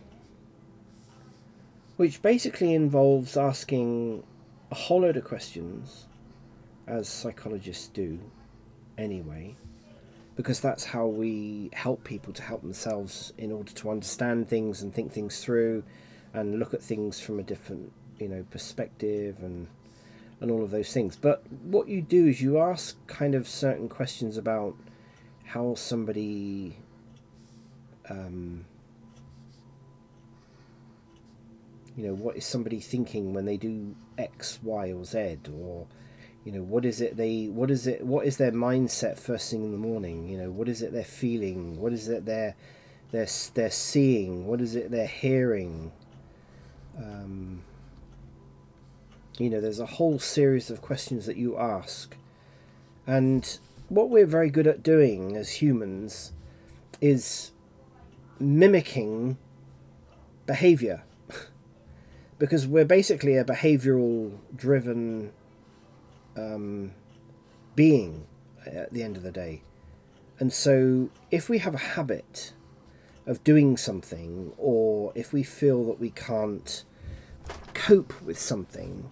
which basically involves asking a whole load of questions, as psychologists do anyway, because that's how we help people to help themselves in order to understand things and think things through and look at things from a different perspective and all of those things. But what you do is you ask kind of certain questions about how somebody what is somebody thinking when they do X, Y, or Z, or what is their mindset first thing in the morning, what is it they're feeling, what is it they're seeing, what is it they're hearing. There's a whole series of questions that you ask, and what we're very good at doing as humans is mimicking behavior, because we're basically a behavioral driven being at the end of the day. And so if we have a habit of doing something, or if we feel that we can't cope with something,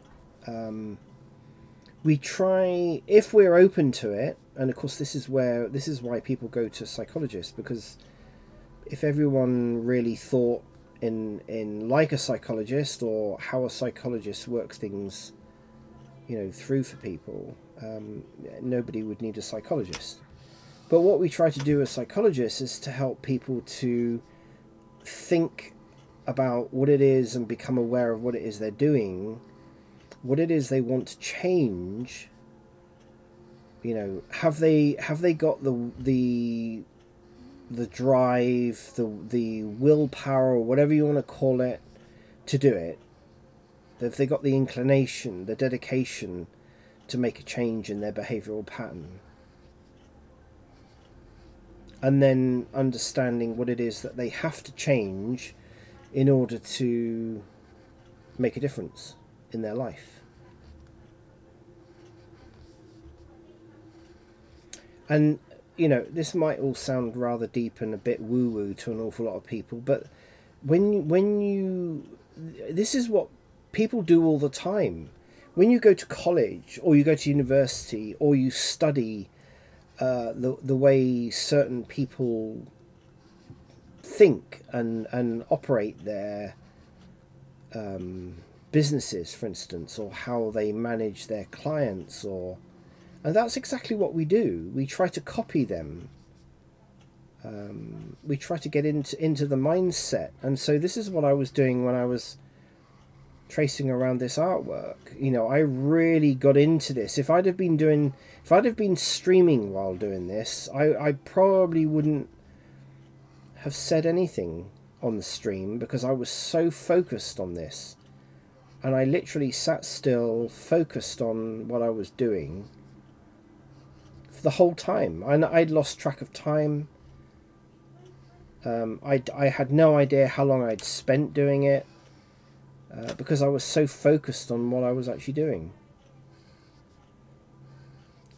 we try, if we're open to it, and of course this is why people go to psychologists, because if everyone really thought in like a psychologist, or how a psychologist works things through for people, nobody would need a psychologist. But what we try to do as psychologists is to help people to think about what it is and become aware of what it is they're doing, what it is they want to change. Have they got the drive, the willpower, or whatever you want to call it, to do it? Have they got the inclination, the dedication to make a change in their behavioural pattern? And then understanding what it is that they have to change in order to make a difference in their life. And this might all sound rather deep and a bit woo-woo to an awful lot of people, but this is what people do all the time. When you go to college, or you go to university, or you study the way certain people think and operate their businesses, for instance, or how they manage their clients, and that's exactly what we do. We try to copy them. We try to get into the mindset. And so this is what I was doing when I was tracing around this artwork. I really got into this. If I'd have been streaming while doing this, I probably wouldn't have said anything on the stream, because I was so focused on this, and I literally sat still, focused on what I was doing for the whole time. I'd lost track of time. I had no idea how long I'd spent doing it, because I was so focused on what I was actually doing.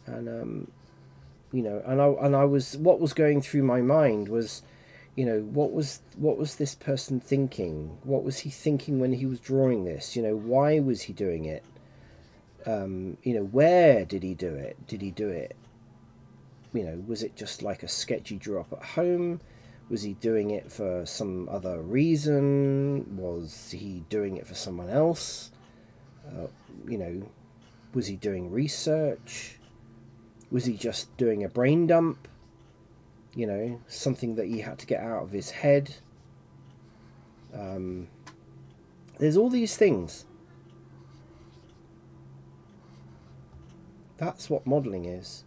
And I was, what was going through my mind was, what was this person thinking? What was he thinking when he was drawing this? Why was he doing it? You know, where did he do it? Did he do it, you know, was it just like a sketch he drew up at home? Was he doing it for some other reason? Was he doing it for someone else? You know, was he doing research? Was he just doing a brain dump? You know, something that he had to get out of his head. There's all these things. That's what modelling is.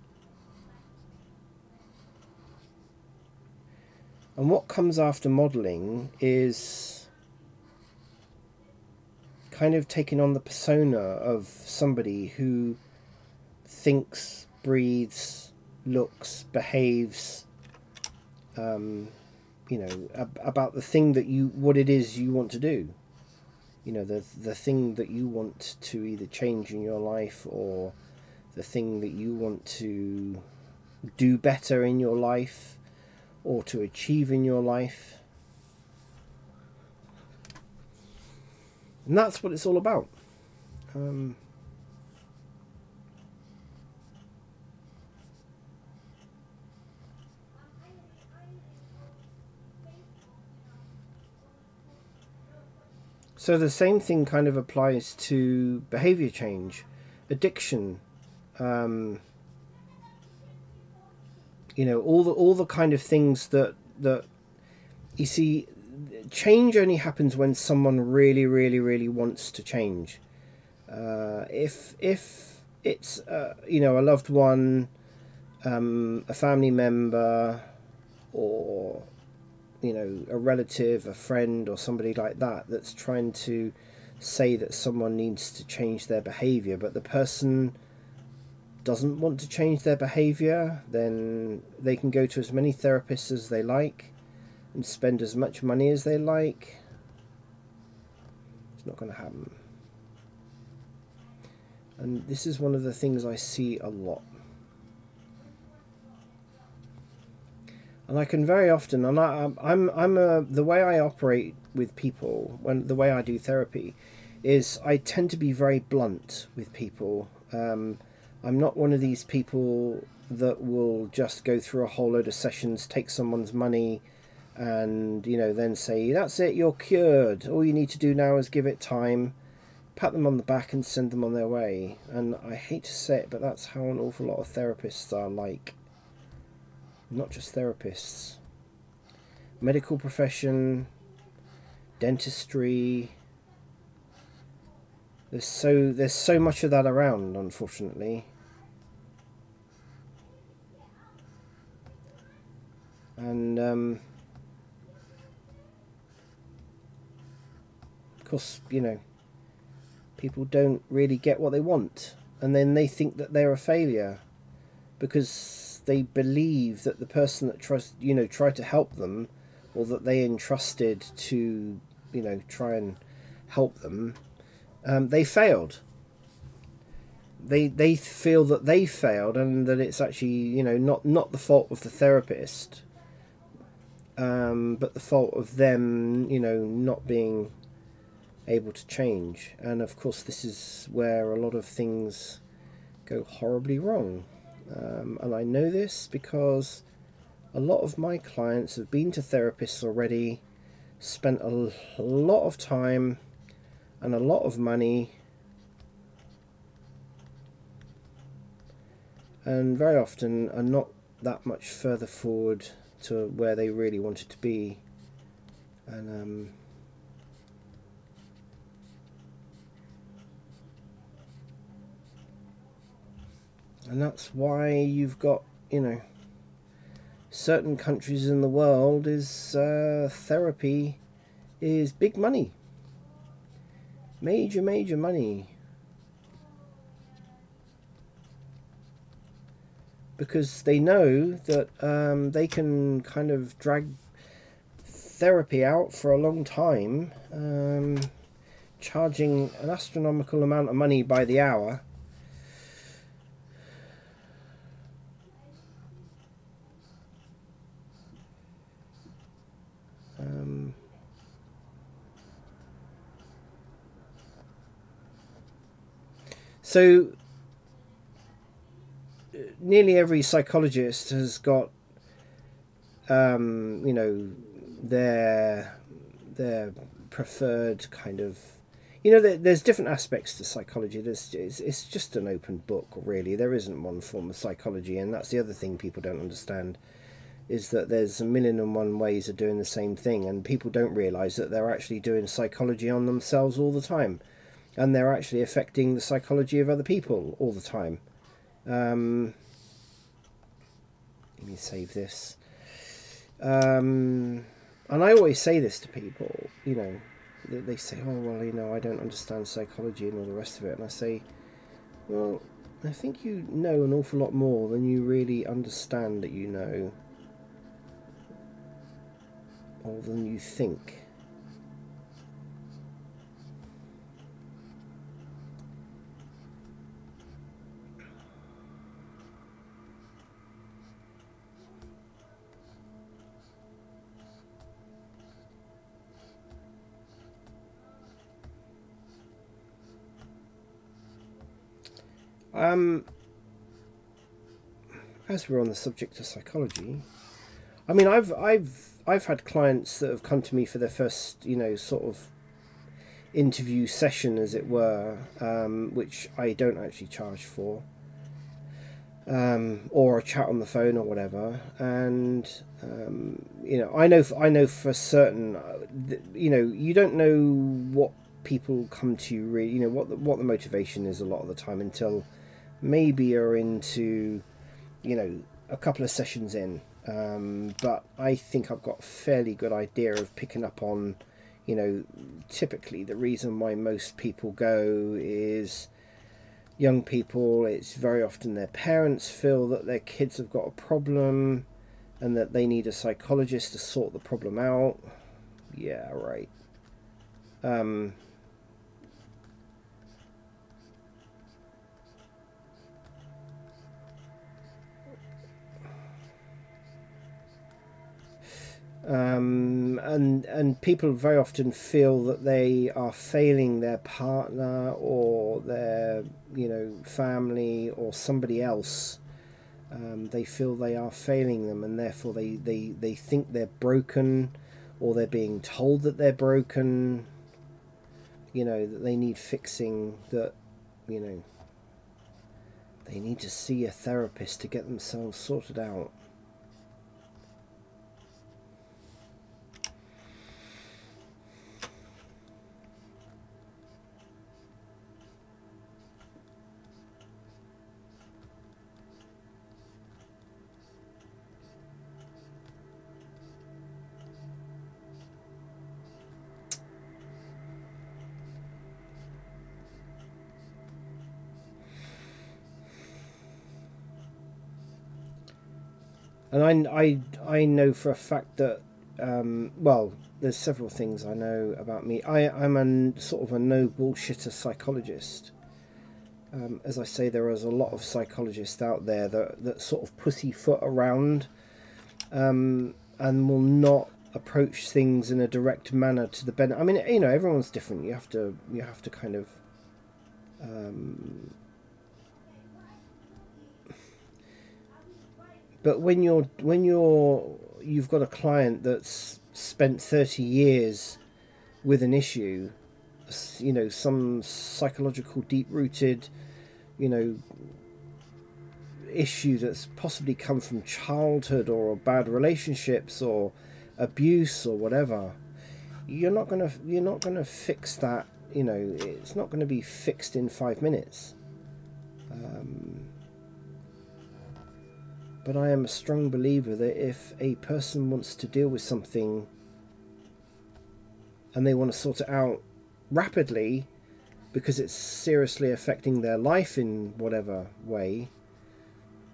And what comes after modelling is kind of taking on the persona of somebody who thinks, breathes, looks, behaves, you know, about the thing that what it is you want to do. You know, the thing that you want to either change in your life, or the thing that you want to do better in your life, or to achieve in your life. And that's what it's all about. So the same thing kind of applies to behavior change, addiction, you know, all the kind of things that you see. Change only happens when someone really wants to change. If it's you know, a loved one, a family member, or you know, a relative, a friend, or somebody like that that's trying to say that someone needs to change their behavior, but the person doesn't want to change their behavior, then they can go to as many therapists as they like and spend as much money as they like. It's not going to happen. And this is one of the things I see a lot. And I can very often, and the way I operate with people, the way I do therapy, is I tend to be very blunt with people. I'm not one of these people that will just go through a whole load of sessions, take someone's money, and you know, then say, that's it, you're cured, all you need to do now is give it time, pat them on the back and send them on their way. And I hate to say it, but that's how an awful lot of therapists are like. Not just therapists, medical profession, dentistry. There's so much of that around, unfortunately. And of course, you know, people don't really get what they want, and then they think that they're a failure because they believe that the person that tried to help them, or that they entrusted to, you know, try and help them, they failed. They feel that they failed, and that it's actually, you know, not the fault of the therapist, but the fault of them, you know, not being able to change. And of course, this is where a lot of things go horribly wrong. And I know this because a lot of my clients have been to therapists already, spent a lot of time and a lot of money, and very often are not that much further forward to where they really wanted to be. And that's why you've got, you know, certain countries in the world is therapy is big money, major money, because they know that they can kind of drag therapy out for a long time, charging an astronomical amount of money by the hour. So nearly every psychologist has got, you know, their preferred kind of, you know, there's different aspects to psychology. It's just an open book, really. There isn't one form of psychology, and that's the other thing people don't understand, is that there's a million and one ways of doing the same thing, and people don't realise that they're actually doing psychology on themselves all the time, and they're actually affecting the psychology of other people all the time. Let me save this. And I always say this to people, you know, they say, oh, well, you know, I don't understand psychology and all the rest of it. And I say, well, I think you know an awful lot more than you really understand that you know, or than you think. As we're on the subject of psychology, I mean, I've had clients that have come to me for their first, you know, sort of interview session, as it were, which I don't actually charge for, or a chat on the phone or whatever. And you know, I know for certain, you know, you don't know what people come to you really, you know, what the motivation is a lot of the time until maybe you're into, you know, a couple of sessions in. But I think I've got a fairly good idea of picking up on, you know, typically the reason why most people go is young people. It's very often their parents feel that their kids have got a problem and that they need a psychologist to sort the problem out. Yeah, right. And people very often feel that they are failing their partner or their, you know, family or somebody else. They feel they are failing them, and therefore they think they're broken, or they're being told that they're broken, you know, that they need fixing, that, you know, they need to see a therapist to get themselves sorted out. And I know for a fact that, well, there's several things I know about me. I'm a sort of a no bullshitter psychologist. As I say, there is a lot of psychologists out there that sort of pussyfoot around, and will not approach things in a direct manner to the benefit. I mean, you know, everyone's different. You have to kind of, but when you've got a client that's spent 30 years with an issue, you know, some psychological deep rooted, you know, issue that's possibly come from childhood or bad relationships or abuse or whatever, you're not gonna fix that. You know, it's not going to be fixed in 5 minutes. But I am a strong believer that if a person wants to deal with something and they want to sort it out rapidly because it's seriously affecting their life in whatever way,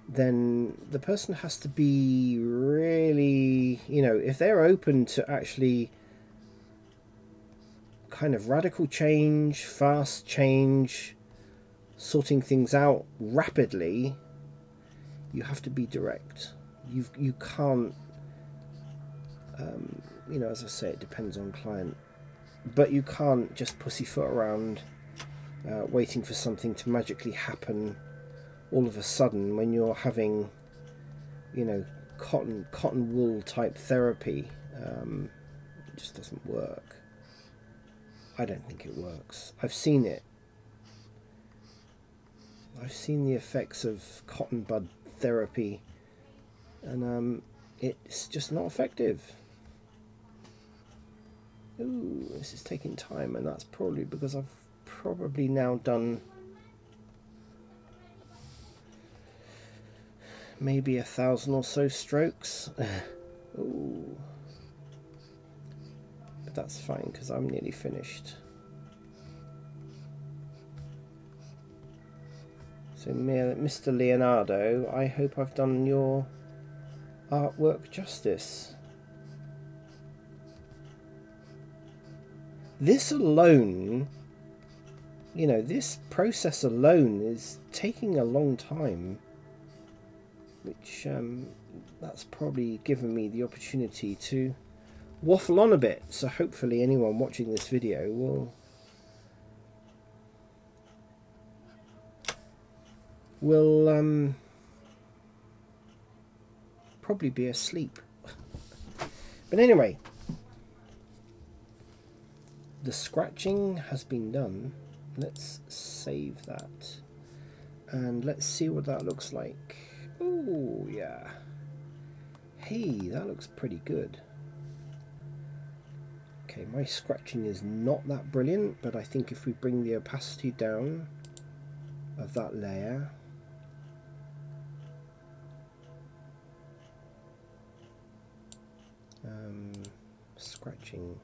then the person has to be really, you know, if they're open to actually kind of radical change, fast change, sorting things out rapidly, you have to be direct. You can't, you know, as I say, it depends on client, but you can't just pussyfoot around waiting for something to magically happen all of a sudden when you're having, you know, cotton wool type therapy. It just doesn't work. I don't think it works. I've seen it. I've seen the effects of cotton bud therapy, and it's just not effective. Ooh, this is taking time, and that's probably because I've probably now done maybe 1,000 or so strokes. Ooh. But that's fine because I'm nearly finished. So Mr. Leonardo, I hope I've done your artwork justice. This alone, you know, this process alone is taking a long time, which that's probably given me the opportunity to waffle on a bit. So hopefully anyone watching this video will probably be asleep. But anyway, the scratching has been done. Let's save that and let's see what that looks like. Oh yeah, hey, that looks pretty good. Okay, my scratching is not that brilliant, but I think if we bring the opacity down of that layer, scratching,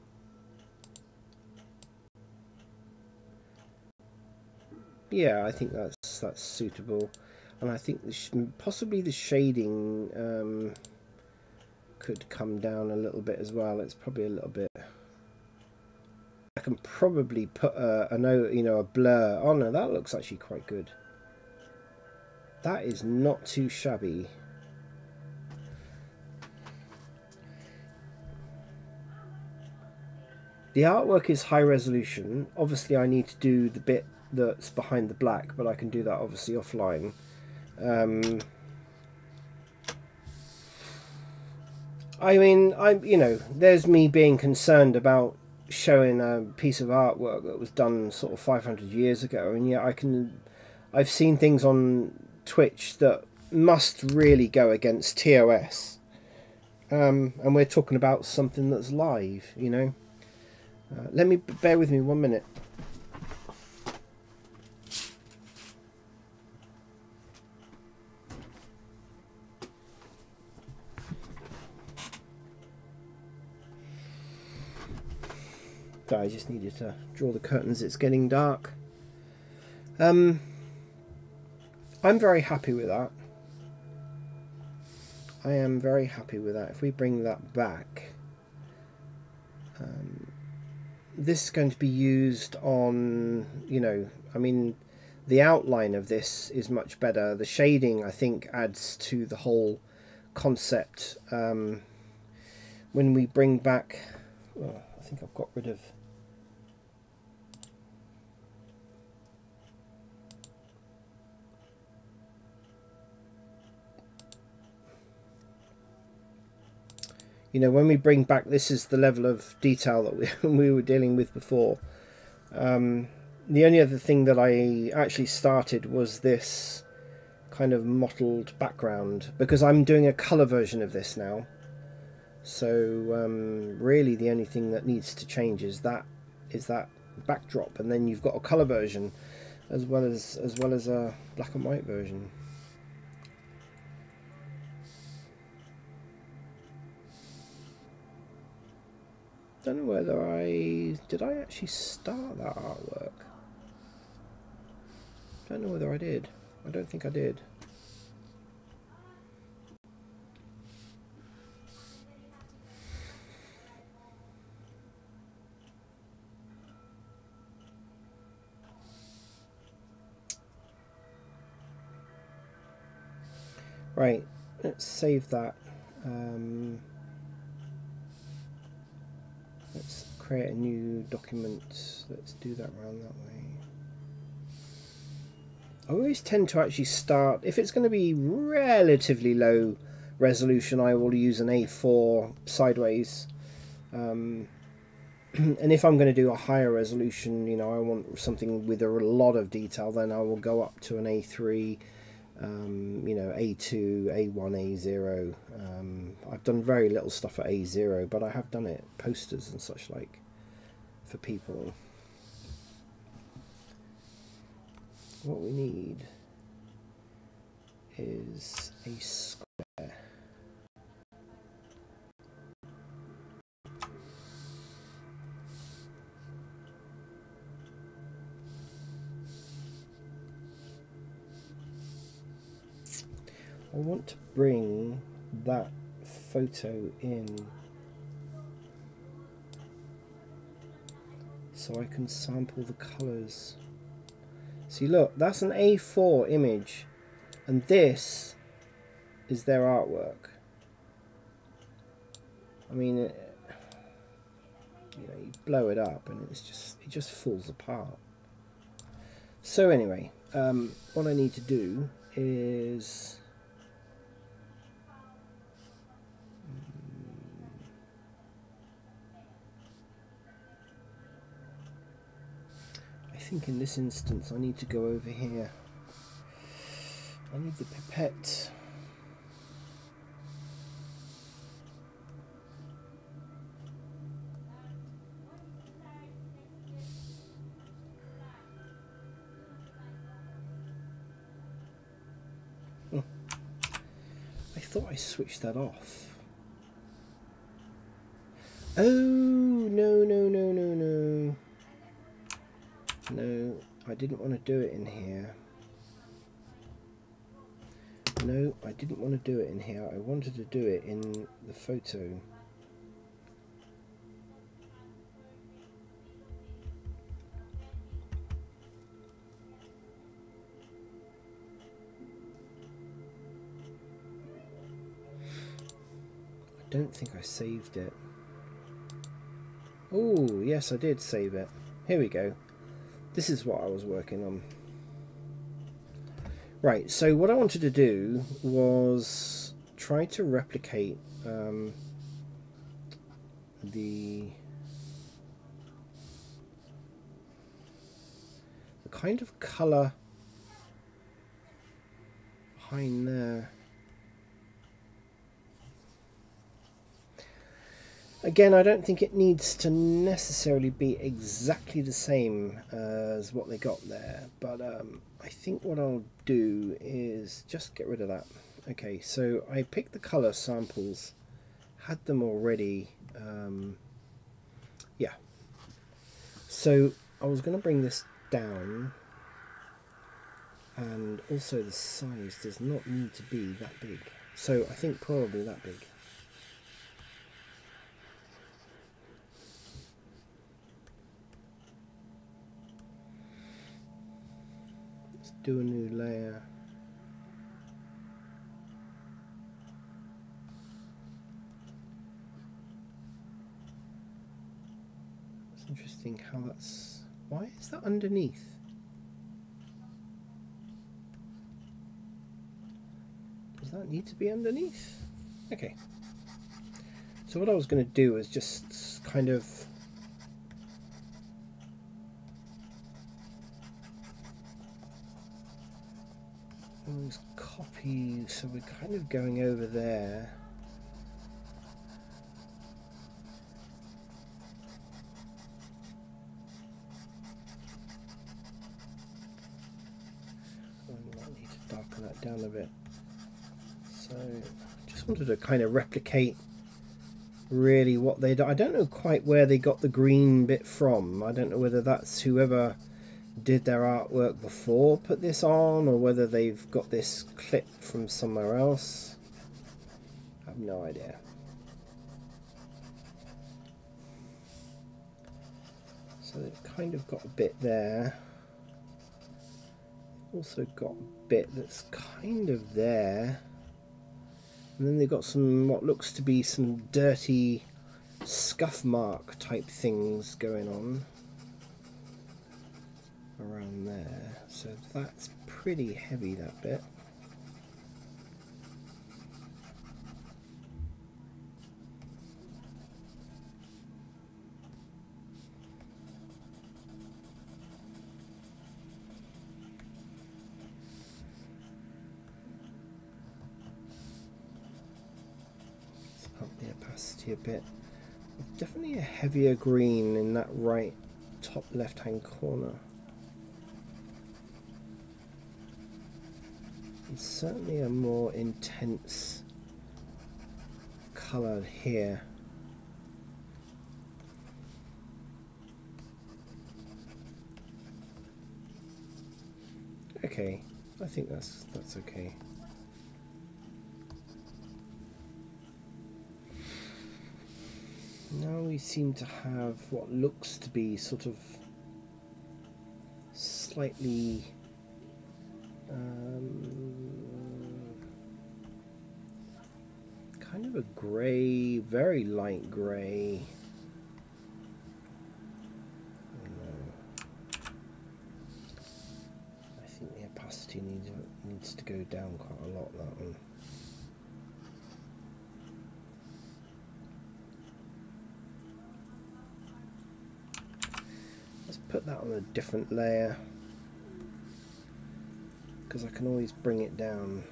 yeah, I think that's suitable, and I think possibly the shading could come down a little bit as well. It's probably a little bit. I can probably put a blur. Oh no, that looks actually quite good. That is not too shabby. The artwork is high resolution. Obviously I need to do the bit that's behind the black, but I can do that obviously offline. I mean, there's me being concerned about showing a piece of artwork that was done sort of 500 years ago, and yet I've seen things on Twitch that must really go against TOS, and we're talking about something that's live, you know. Bear with me 1 minute. I just needed to draw the curtains. It's getting dark. I'm very happy with that. I am very happy with that. If we bring that back, this is going to be used on, I mean, the outline of this is much better. The shading, I think, adds to the whole concept. When we bring back, I think I've got rid of. When we bring back, this is the level of detail that we were dealing with before. The only other thing that I actually started was this kind of mottled background, because I'm doing a colour version of this now. So really the only thing that needs to change is that backdrop, and then you've got a colour version as well as a black and white version. Don't know whether did I actually start that artwork. Don't know whether I did. I don't think I did. Right, let's save that. Let's create a new document. Let's do that around that way. I always tend to actually start, if it's going to be relatively low resolution, I will use an A4 sideways. And if I'm going to do a higher resolution, you know, I want something with a lot of detail, then I will go up to an A3, you know, A2, A1, A0. I've done very little stuff at A0, but I have done it, posters and such like, for people. What we need is a square. I want to bring that photo in so I can sample the colours. See, look, that's an A4 image, and this is their artwork. I mean, you know, you blow it up and it just falls apart. So anyway, what I need to do is I think in this instance I need to go over here. I need the pipette. I thought I switched that off. Oh, no, no, no, no, no. No, I didn't want to do it in here. No, I didn't want to do it in here. I wanted to do it in the photo. I don't think I saved it. Oh, yes, I did save it. Here we go. This is what I was working on. Right, so what I wanted to do was try to replicate the kind of colour behind there. Again, I don't think it needs to necessarily be exactly the same as what they got there, but I think what I'll do is just get rid of that. Okay, so I picked the colour samples, had them already. Yeah, so I was going to bring this down, and also the size does not need to be that big, so I think probably that big. Do a new layer. It's interesting how that's... Why is that underneath? Does that need to be underneath? Okay. So what I was going to do is just kind of... always copy, so we're kind of going over there. I might need to darken that down a bit. So I just wanted to kind of replicate really what they do. I don't know quite where they got the green bit from. I don't know whether that's whoever did their artwork before put this on, or whether they've got this clip from somewhere else. I have no idea. So they've kind of got a bit there. Also got a bit that's kind of there. And then they've got some, what looks to be some dirty scuff mark type things going on. around there. So that's pretty heavy, that bit. Let's up the opacity a bit. Definitely a heavier green in that right top left hand corner. It's certainly a more intense colour here. Okay, I think that's okay. Now we seem to have what looks to be sort of slightly kind of a grey, very light grey. I think the opacity needs to go down quite a lot, that one. Put that on a different layer because I can always bring it down.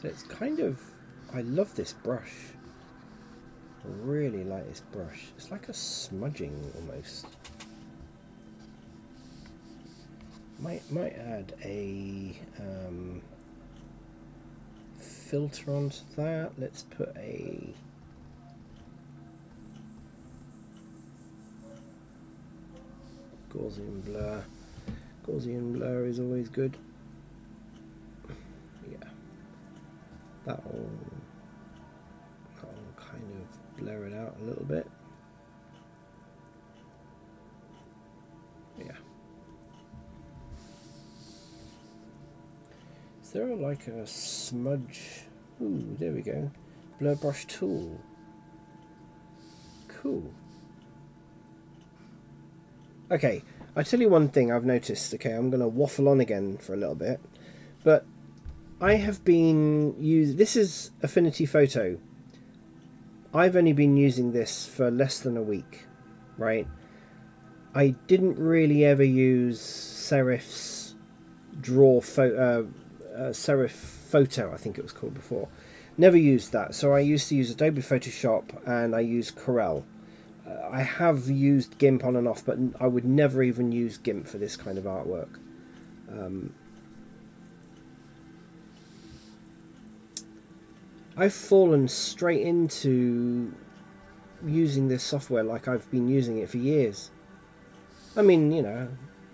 So it's kind of, I love this brush. I really like this brush. It's like a smudging almost. Might add a filter onto that. Let's put a Gaussian blur. Gaussian blur is always good. Yeah, that'll kind of blur it out a little bit. Yeah. Is there like a smudge? Ooh, there we go. Blur brush tool. Cool. Okay, I tell you one thing I've noticed. Okay, I'm going to waffle on again for a little bit, but I have been using, this is Affinity Photo. I've only been using this for less than a week, right? I didn't really ever use Serif's Serif Photo, I think it was called before. Never used that. So I used to use Adobe Photoshop and I used Corel. I have used GIMP on and off, but I would never even use GIMP for this kind of artwork. I've fallen straight into using this software like I've been using it for years. I mean, you know,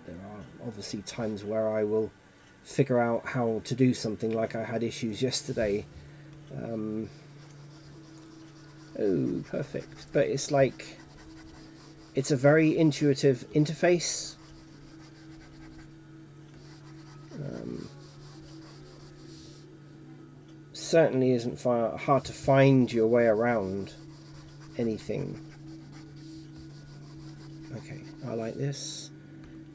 there are obviously times where I will figure out how to do something, like I had issues yesterday. Oh, perfect. But it's like, it's a very intuitive interface. Certainly isn't hard to find your way around anything. Okay, I like this.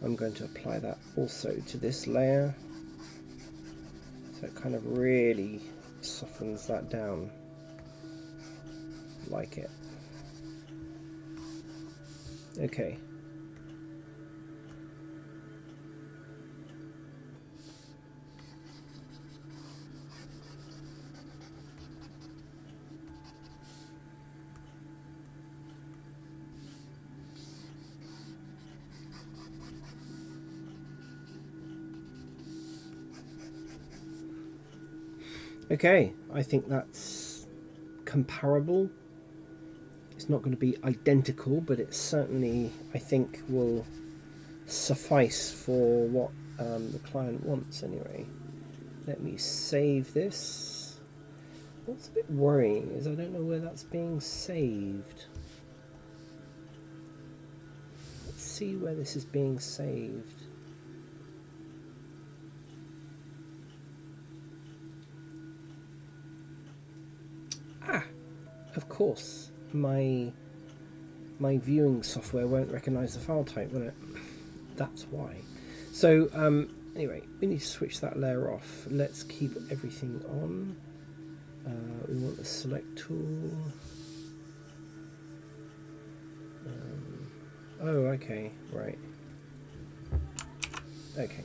I'm going to apply that also to this layer. So it kind of really softens that down. Like it. Okay. Okay, I think that's comparable. It's not going to be identical, but it certainly, I think, will suffice for what the client wants anyway. Let me save this. What's a bit worrying is I don't know where that's being saved. Let's see where this is being saved. Ah, of course. my viewing software won't recognize the file type, will it? That's why. So anyway, we need to switch that layer off. Let's keep everything on. We want the select tool. Oh, okay, right. Okay.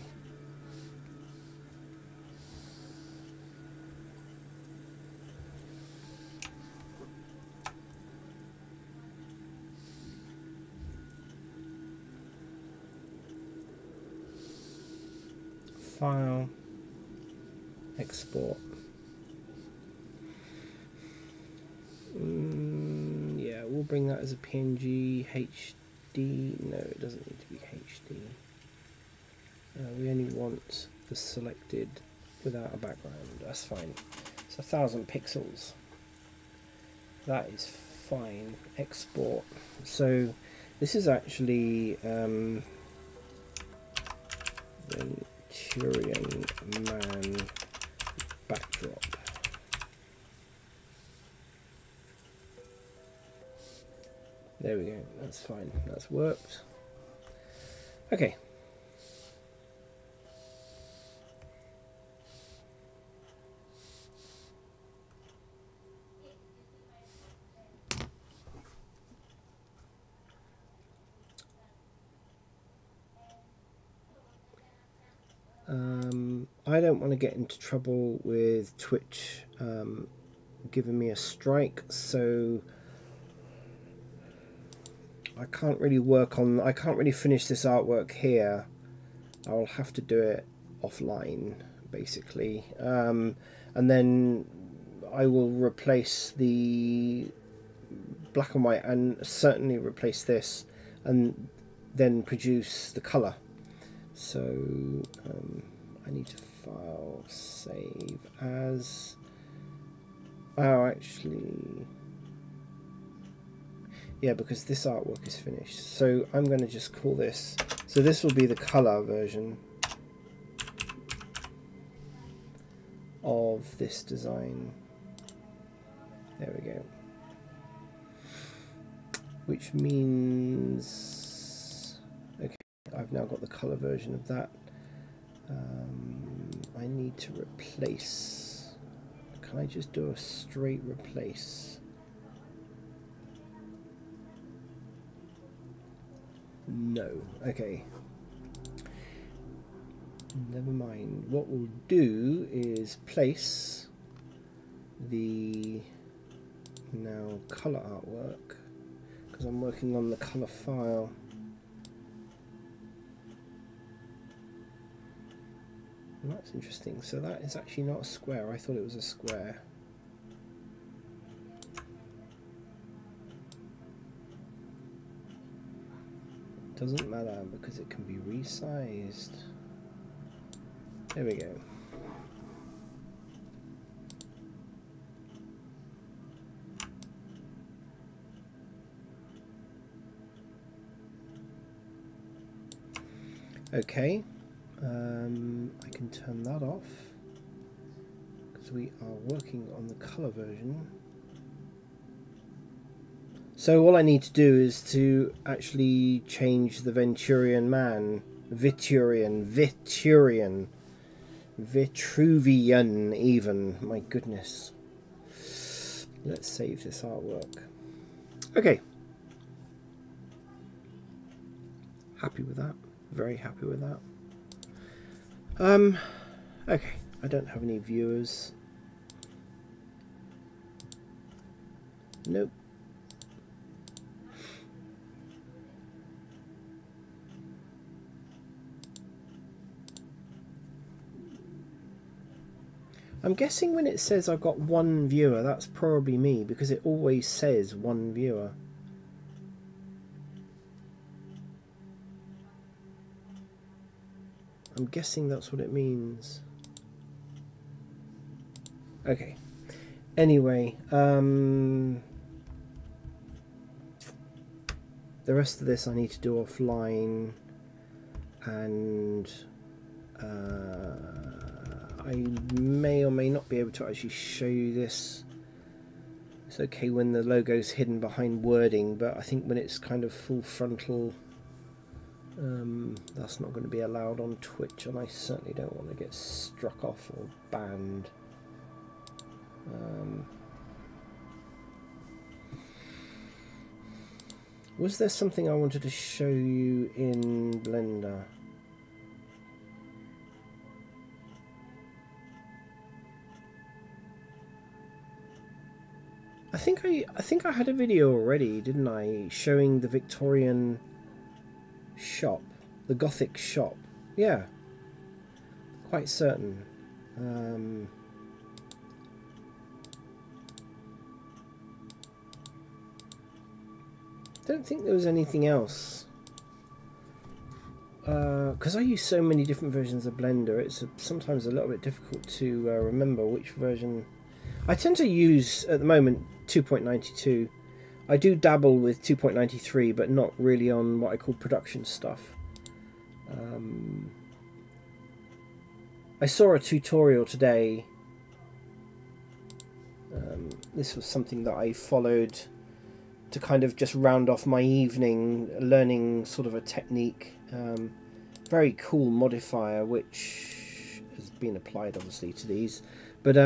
File, export. Yeah, we'll bring that as a PNG, HD. No, it doesn't need to be HD. We only want the selected without a background. That's fine. It's 1000 pixels. That is fine. Export. So this is actually Venturian Man backdrop. There we go, that's fine, that's worked. Okay. I don't want to get into trouble with Twitch giving me a strike, so I can't really finish this artwork here. I'll have to do it offline, basically, and then I will replace the black and white and certainly replace this and then produce the color. So I need to file, save as. Oh, actually, yeah, because this artwork is finished. So I'm going to just call this. So this will be the color version of this design. There we go. Which means, okay, I've now got the color version of that. I need to replace. Can I just do a straight replace? No. Okay. Never mind. What we'll do is place the now color artwork, because I'm working on the color file. And that's interesting. So that is actually not a square. I thought it was a square. Doesn't matter because it can be resized. There we go. Okay, I can turn that off because we are working on the color version. So all I need to do is to actually change the Venturian Man, Vitruvian even, my goodness. Let's save this artwork. Okay. Happy with that. Very happy with that. Okay, I don't have any viewers. Nope. I'm guessing when it says I've got one viewer, that's probably me, because it always says one viewer. I'm guessing that's what it means. Okay. Anyway, the rest of this I need to do offline, and I may or may not be able to actually show you this It's okay when the logo's hidden behind wording, but I think when it's kind of full frontal, that's not going to be allowed on Twitch, and I certainly don't want to get struck off or banned. Was there something I wanted to show you in Blender? I think I had a video already, didn't I, showing the Victorian shop, the Gothic shop. Yeah, quite certain. Don't think there was anything else, because I use so many different versions of Blender. It's sometimes a little bit difficult to remember which version. I tend to use at the moment 2.92. I do dabble with 2.93, but not really on what I call production stuff. I saw a tutorial today. This was something that I followed to kind of just round off my evening, learning sort of a technique. Very cool modifier which has been applied obviously to these, but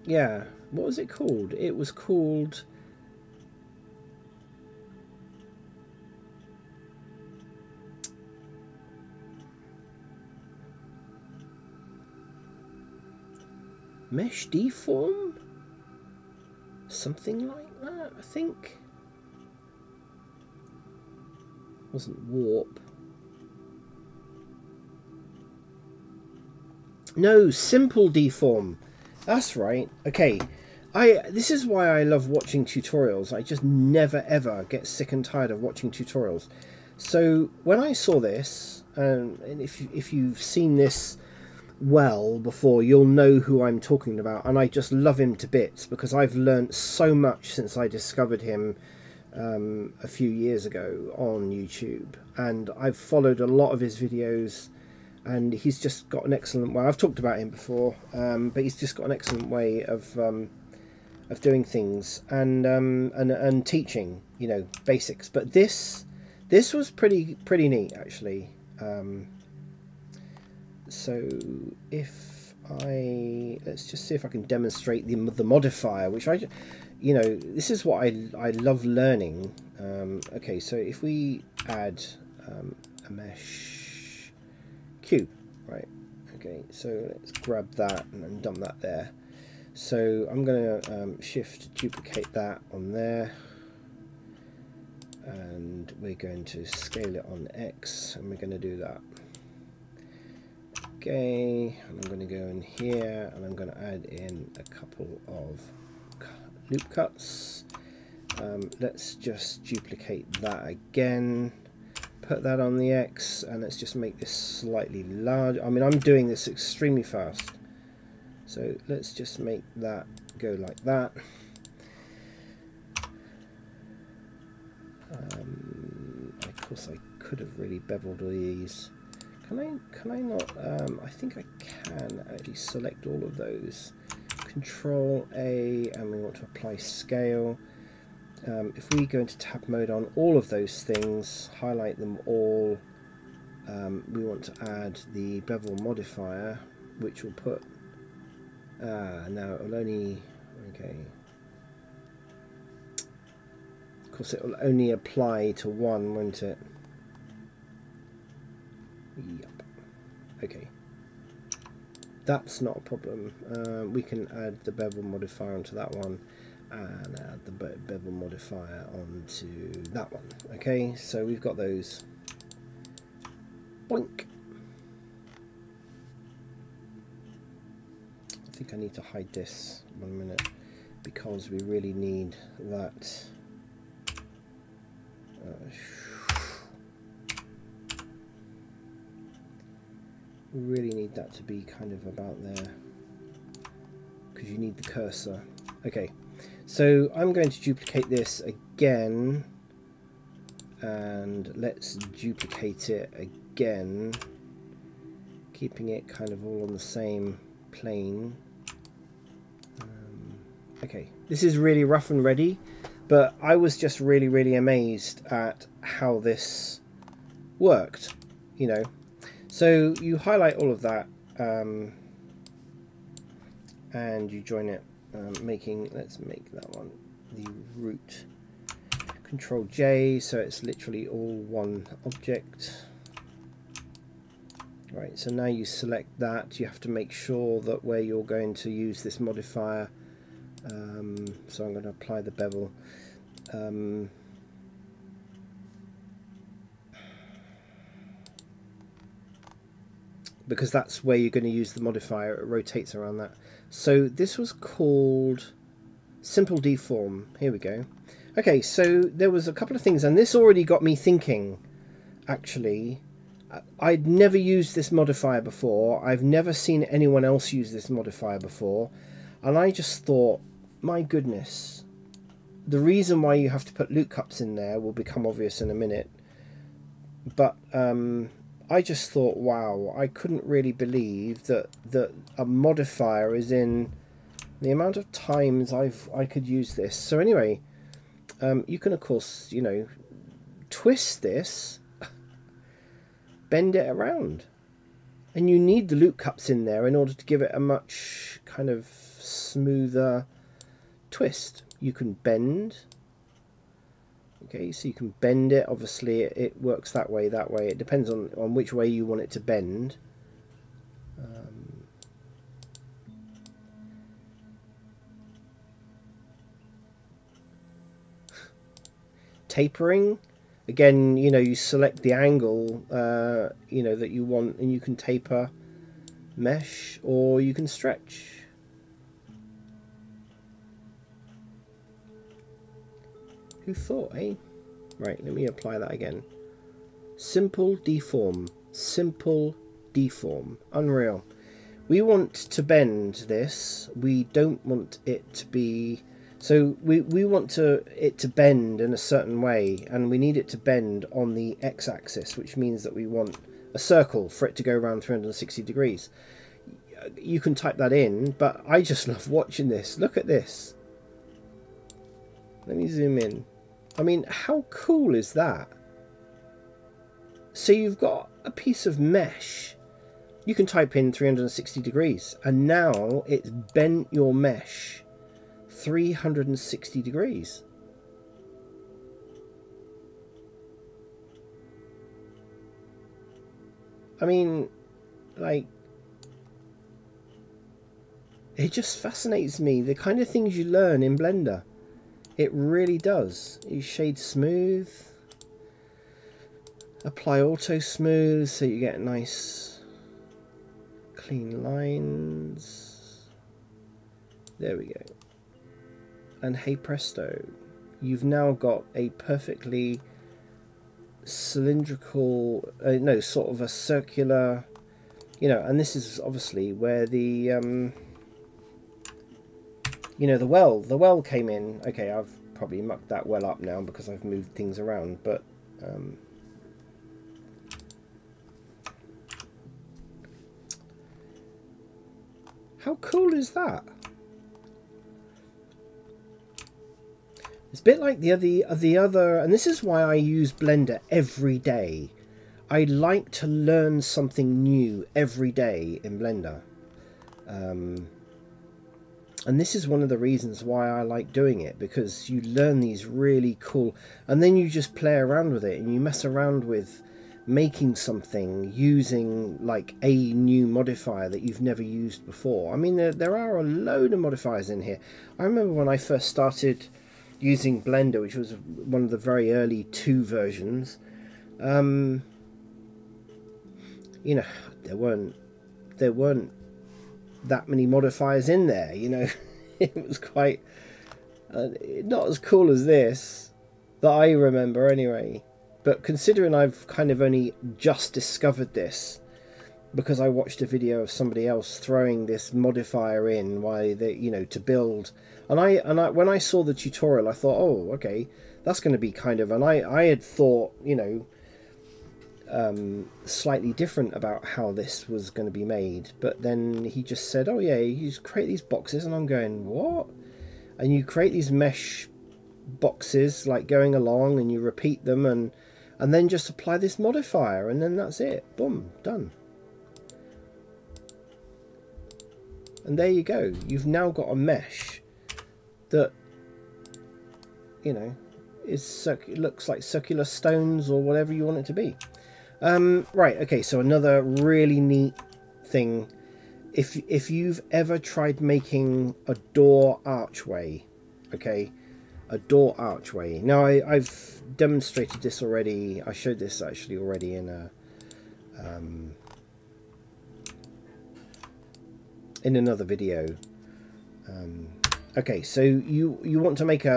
yeah, what was it called? It was called Mesh Deform? Something like that, I think. Wasn't Warp. No, Simple Deform. That's right. Okay. This is why I love watching tutorials. I just never ever get sick and tired of watching tutorials. So when I saw this, and if you've seen this well before, you'll know who I'm talking about, and I just love him to bits because I've learnt so much since I discovered him a few years ago on YouTube, and I've followed a lot of his videos, and he's just got an excellent way. I've talked about him before, but he's just got an excellent way of doing things and teaching, you know, basics. But this was pretty neat actually. So if let's just see if I can demonstrate the modifier, which you know, this is what I love learning. Okay, so if we add a mesh cube, right? Okay, so let's grab that and dump that there. So I'm going to shift duplicate that on there, and we're going to scale it on X, and we're going to do that. Okay, and I'm going to go in here, and I'm going to add in a couple of loop cuts. Let's just duplicate that again, put that on the X, and let's just make this slightly larger. I mean, I'm doing this extremely fast, so let's just make that go like that. Of course I could have really beveled all these. Can I not? I think I can actually select all of those. Control A, and we want to apply scale. If we go into tab mode on all of those things, highlight them all, we want to add the bevel modifier, which will put now it'll only, okay, of course it will only apply to one, won't it? Yep. Okay, that's not a problem. We can add the bevel modifier onto that one, and add the bevel modifier onto that one. Okay, so we've got those. Boink. I think I need to hide this 1 minute because we really need that. We really need that to be kind of about there because you need the cursor. Okay, so I'm going to duplicate this again, and let's duplicate it again, keeping it kind of all on the same plane. Okay, this is really rough and ready, but I was just really amazed at how this worked, you know. So you highlight all of that, and you join it, let's make that one the root. Control J, so it's literally all one object. Right, so now you select that, you have to make sure that where you're going to use this modifier, so I'm going to apply the bevel. Because that's where you're going to use the modifier, it rotates around that. So this was called Simple Deform. Here we go. Okay, so there was a couple of things, and this already got me thinking, actually. I'd never used this modifier before. I've never seen anyone else use this modifier before. And I just thought, my goodness, the reason why you have to put loot cups in there will become obvious in a minute. But I just thought, wow, I couldn't really believe that a modifier is in the amount of times I could use this. So anyway, you can, of course, you know, twist this, bend it around. And you need the loot cups in there in order to give it a much kind of smoother twist. You can bend. Okay, so you can bend it. Obviously, it works that way, that way. It depends on which way you want it to bend. Tapering. Again, you know, you select the angle, you know, that you want, and you can taper, mesh, or you can stretch. Who thought, eh? Right, let me apply that again. Simple Deform. Simple Deform. Unreal. We want to bend this. We don't want it to be... So we want it to bend in a certain way, and we need it to bend on the x-axis, which means that we want a circle for it to go around 360 degrees. You can type that in, but I just love watching this. Look at this. Let me zoom in. I mean, how cool is that? So you've got a piece of mesh. You can type in 360 degrees, and now it's bent your mesh 360 degrees. I mean, like, it just fascinates me, the kind of things you learn in Blender. It really does. You shade smooth, apply auto smooth so you get nice clean lines. There we go. And hey presto, you've now got a perfectly cylindrical, no, sort of a circular, you know, and this is obviously where the, you know, the well came in. Okay, I've probably mucked that well up now because I've moved things around, but how cool is that? It's a bit like the other, and this is why I use Blender every day. I like to learn something new every day in Blender. And this is one of the reasons why I like doing it, because you learn these really cool, and then you just play around with it, and you mess around with making something using like a new modifier that you've never used before. I mean, there are a load of modifiers in here. I remember when I first started using Blender, which was one of the very early 2 versions, you know, there weren't that many modifiers in there, you know. It was quite not as cool as this, that I remember anyway. But considering I've kind of only just discovered this because I watched a video of somebody else throwing this modifier in while they, you know, to build, and I when I saw the tutorial, I thought, oh, okay, that's going to be kind of, and I had thought, you know, slightly different about how this was going to be made, but then he just said, oh yeah, you just create these boxes, and I'm going, what? and you create these mesh boxes like going along, and you repeat them, and then just apply this modifier, and then that's it. Boom, done. And there you go. You've now got a mesh that, you know, is looks like circular stones or whatever you want it to be. Right, okay, so another really neat thing, if you've ever tried making a door archway, okay, a door archway. Now I've demonstrated this already. I showed this actually already in a in another video. Okay, so you want to make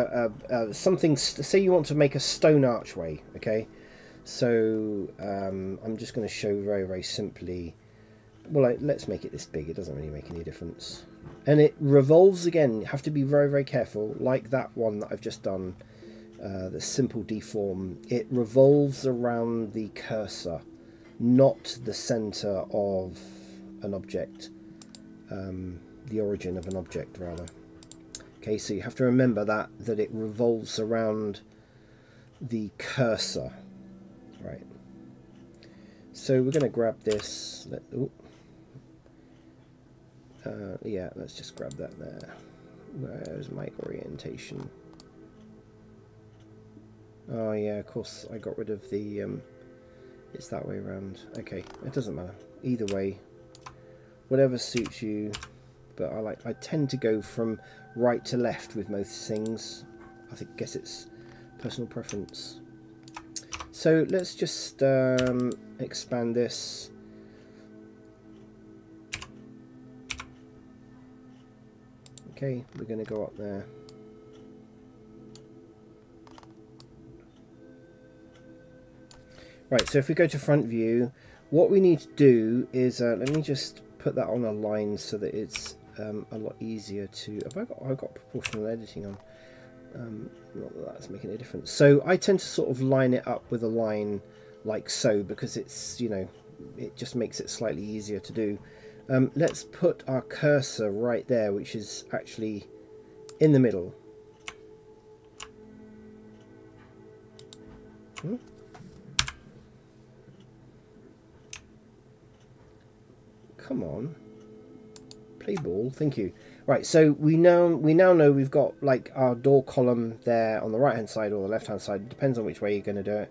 something. Say you want to make a stone archway. Okay, so I'm just going to show very simply. Well, let's make it this big. It doesn't really make any difference. And it revolves again. You have to be very careful, like that one that I've just done, the simple deform. It revolves around the cursor, not the center of an object, the origin of an object rather. Okay, so you have to remember that it revolves around the cursor, right? So we're going to grab this. Yeah, let's just grab that there. Where's my orientation? Oh yeah, of course I got rid of the it's that way around. Okay, it doesn't matter either way, whatever suits you. But I tend to go from right to left with most things. I guess it's personal preference. So let's just expand this. Okay, we're going to go up there. Right, so if we go to front view, what we need to do is, let me just put that on a line so that it's a lot easier to... I've got proportional editing on. Not that that's making a difference. So I tend to sort of line it up with a line like so, because it's, you know, it just makes it slightly easier to do. Let's put our cursor right there, which is actually in the middle. Come on, play ball. Thank you. Right, so we now know we've got like our door column there on the right hand side or the left hand side. It depends on which way you're going to do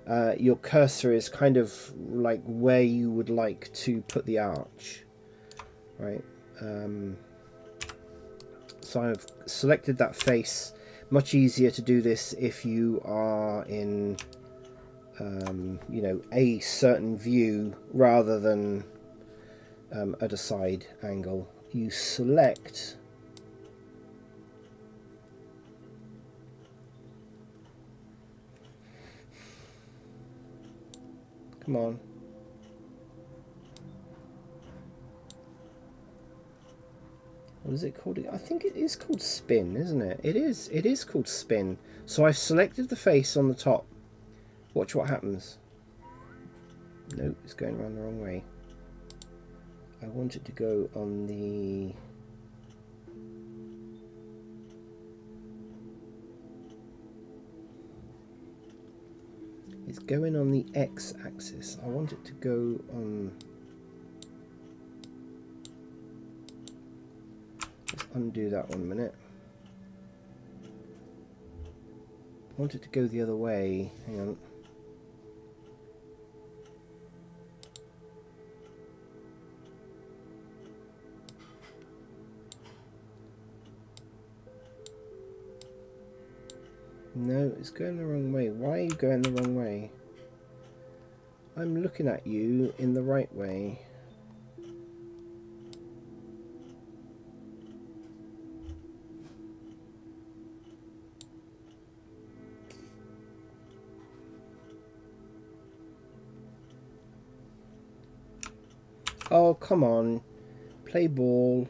it. Your cursor is kind of like where you would like to put the arch, right? So I've selected that face. Much easier to do this if you are in you know, a certain view rather than at a side angle. You select come on. What is it called? I think it is called spin, isn't it? It is called spin. So I've selected the face on the top. Watch what happens. Nope, it's going around the wrong way. I want it to go on the... It's going on the x-axis. I want it to go on... Let's undo that 1 minute. I want it to go the other way. Hang on. No, it's going the wrong way. Why are you going the wrong way? I'm looking at you in the right way. Oh, come on. Play ball.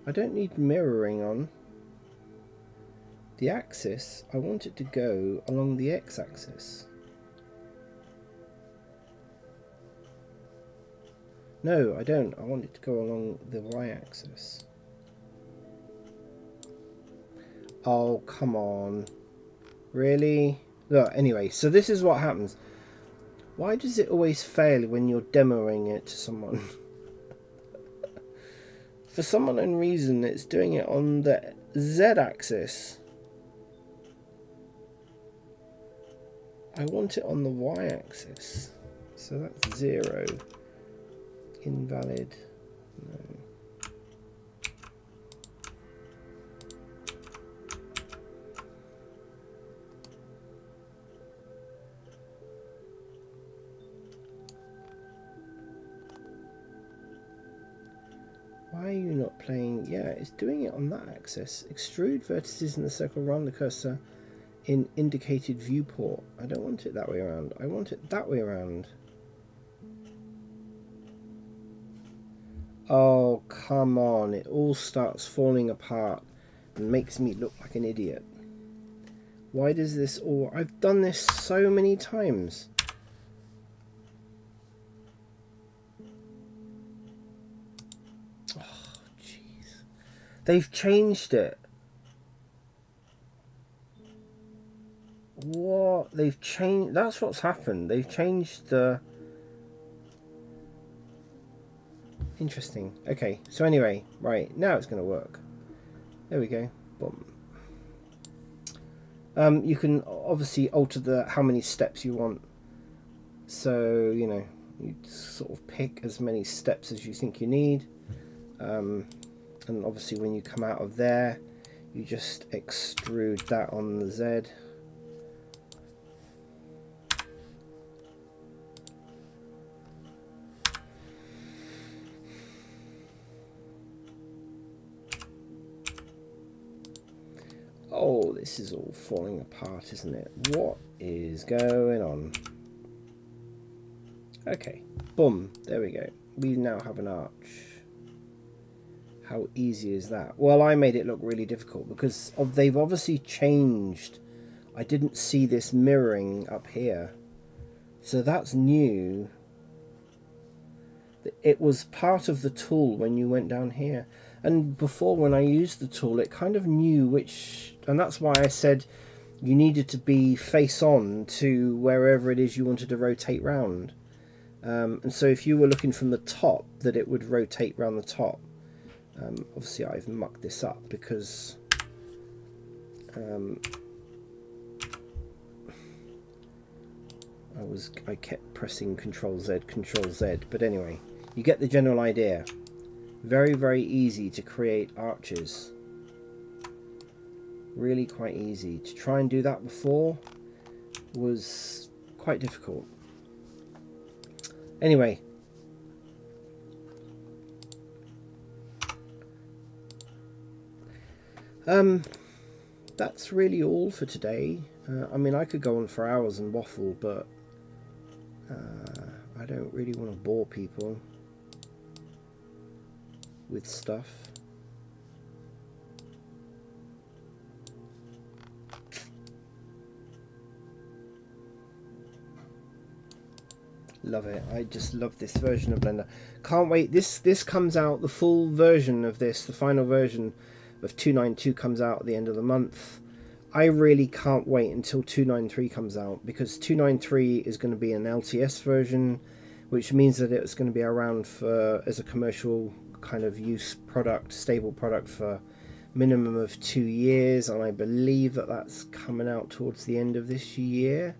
I don't need mirroring on. The axis, I want it to go along the x-axis. No, I don't. I want it to go along the y-axis. Oh, come on. Really? Look, anyway, so this is what happens. Why does it always fail when you're demoing it to someone? For some unknown reason, it's doing it on the z-axis. I want it on the y-axis. So that's 0. Invalid. No. Why are you not playing? Yeah, it's doing it on that axis. Extrude vertices in the circle around the cursor in indicated viewport. I don't want it that way around. I want it that way around. Oh, come on. It all starts falling apart and makes me look like an idiot. Why does this all... I've done this so many times. Oh, jeez. They've changed it. What? They've changed... That's what's happened. They've changed the... Interesting. Okay, so anyway, right, now it's going to work. There we go. Boom. You can obviously alter the how many steps you want. So, you know, you sort of pick as many steps as you think you need. And obviously when you come out of there, you just extrude that on the Z. Oh, this is all falling apart, isn't it? What is going on? Okay, boom, there we go. We now have an arch. How easy is that? Well, I made it look really difficult because they've obviously changed. I didn't see this mirroring up here. So that's new. It was part of the tool when you went down here. And before, when I used the tool, it kind of knew which... And that's why I said you needed to be face on to wherever it is you wanted to rotate round. And so if you were looking from the top, that it would rotate round the top. Obviously, I've mucked this up because... I kept pressing Control Z, but anyway, you get the general idea. Very, very easy to create arches. Really quite easy. To try and do that before was quite difficult. Anyway. That's really all for today. I mean, I could go on for hours and waffle, but I don't really want to bore people with stuff. Love it. I just love this version of Blender. Can't wait. This comes out, the full version of this, the final version of 292 comes out at the end of the month. I really can't wait until 293 comes out, because 293 is going to be an LTS version, which means that it's going to be around for as a commercial kind of use product, stable product for minimum of 2 years, and I believe that that's coming out towards the end of this year,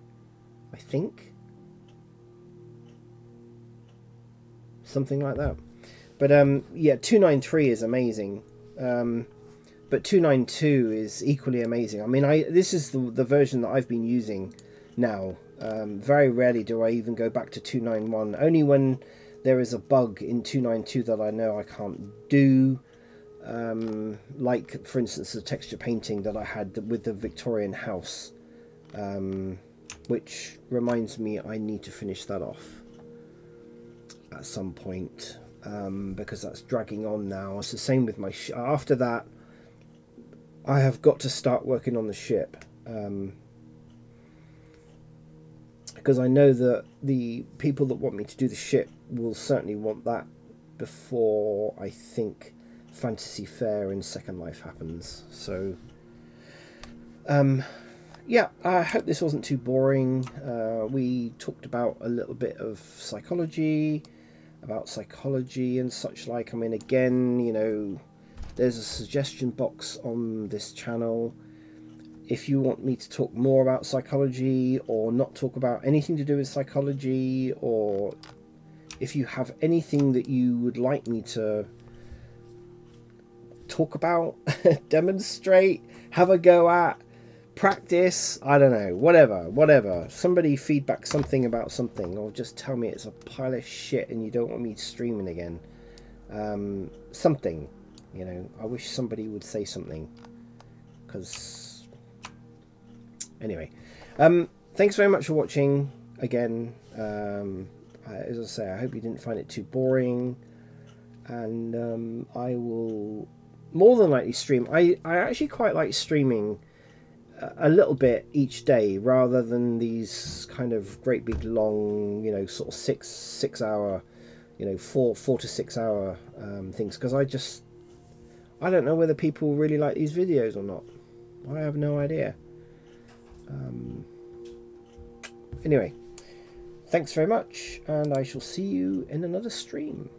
I think. Something like that. But yeah, 293 is amazing. But 292 is equally amazing. I mean, this is the version that I've been using now. Very rarely do I even go back to 291. Only when there is a bug in 292 that I know I can't do. Like, for instance, the texture painting that I had with the Victorian house. Which reminds me I need to finish that off at some point. Because that's dragging on now. It's the same with my... After that, I have got to start working on the ship, because I know that the people that want me to do the ship will certainly want that before I think Fantasy Fair in Second Life happens. So yeah, I hope this wasn't too boring. We talked about a little bit of psychology, and such like. I mean, again, you know, there's a suggestion box on this channel. If you want me to talk more about psychology or not talk about anything to do with psychology, or if you have anything that you would like me to talk about, demonstrate, have a go at, practice, I don't know, whatever. Somebody feedback something about something, or just tell me it's a pile of shit and you don't want me streaming again. Something, you know, I wish somebody would say something, because anyway, thanks very much for watching again. As I say, I hope you didn't find it too boring, and I will more than likely stream. I actually quite like streaming a little bit each day, rather than these kind of great big long, you know, sort of six hour, you know, four to 6 hour things, because I don't know whether people really like these videos or not. I have no idea. Anyway, thanks very much, and I shall see you in another stream.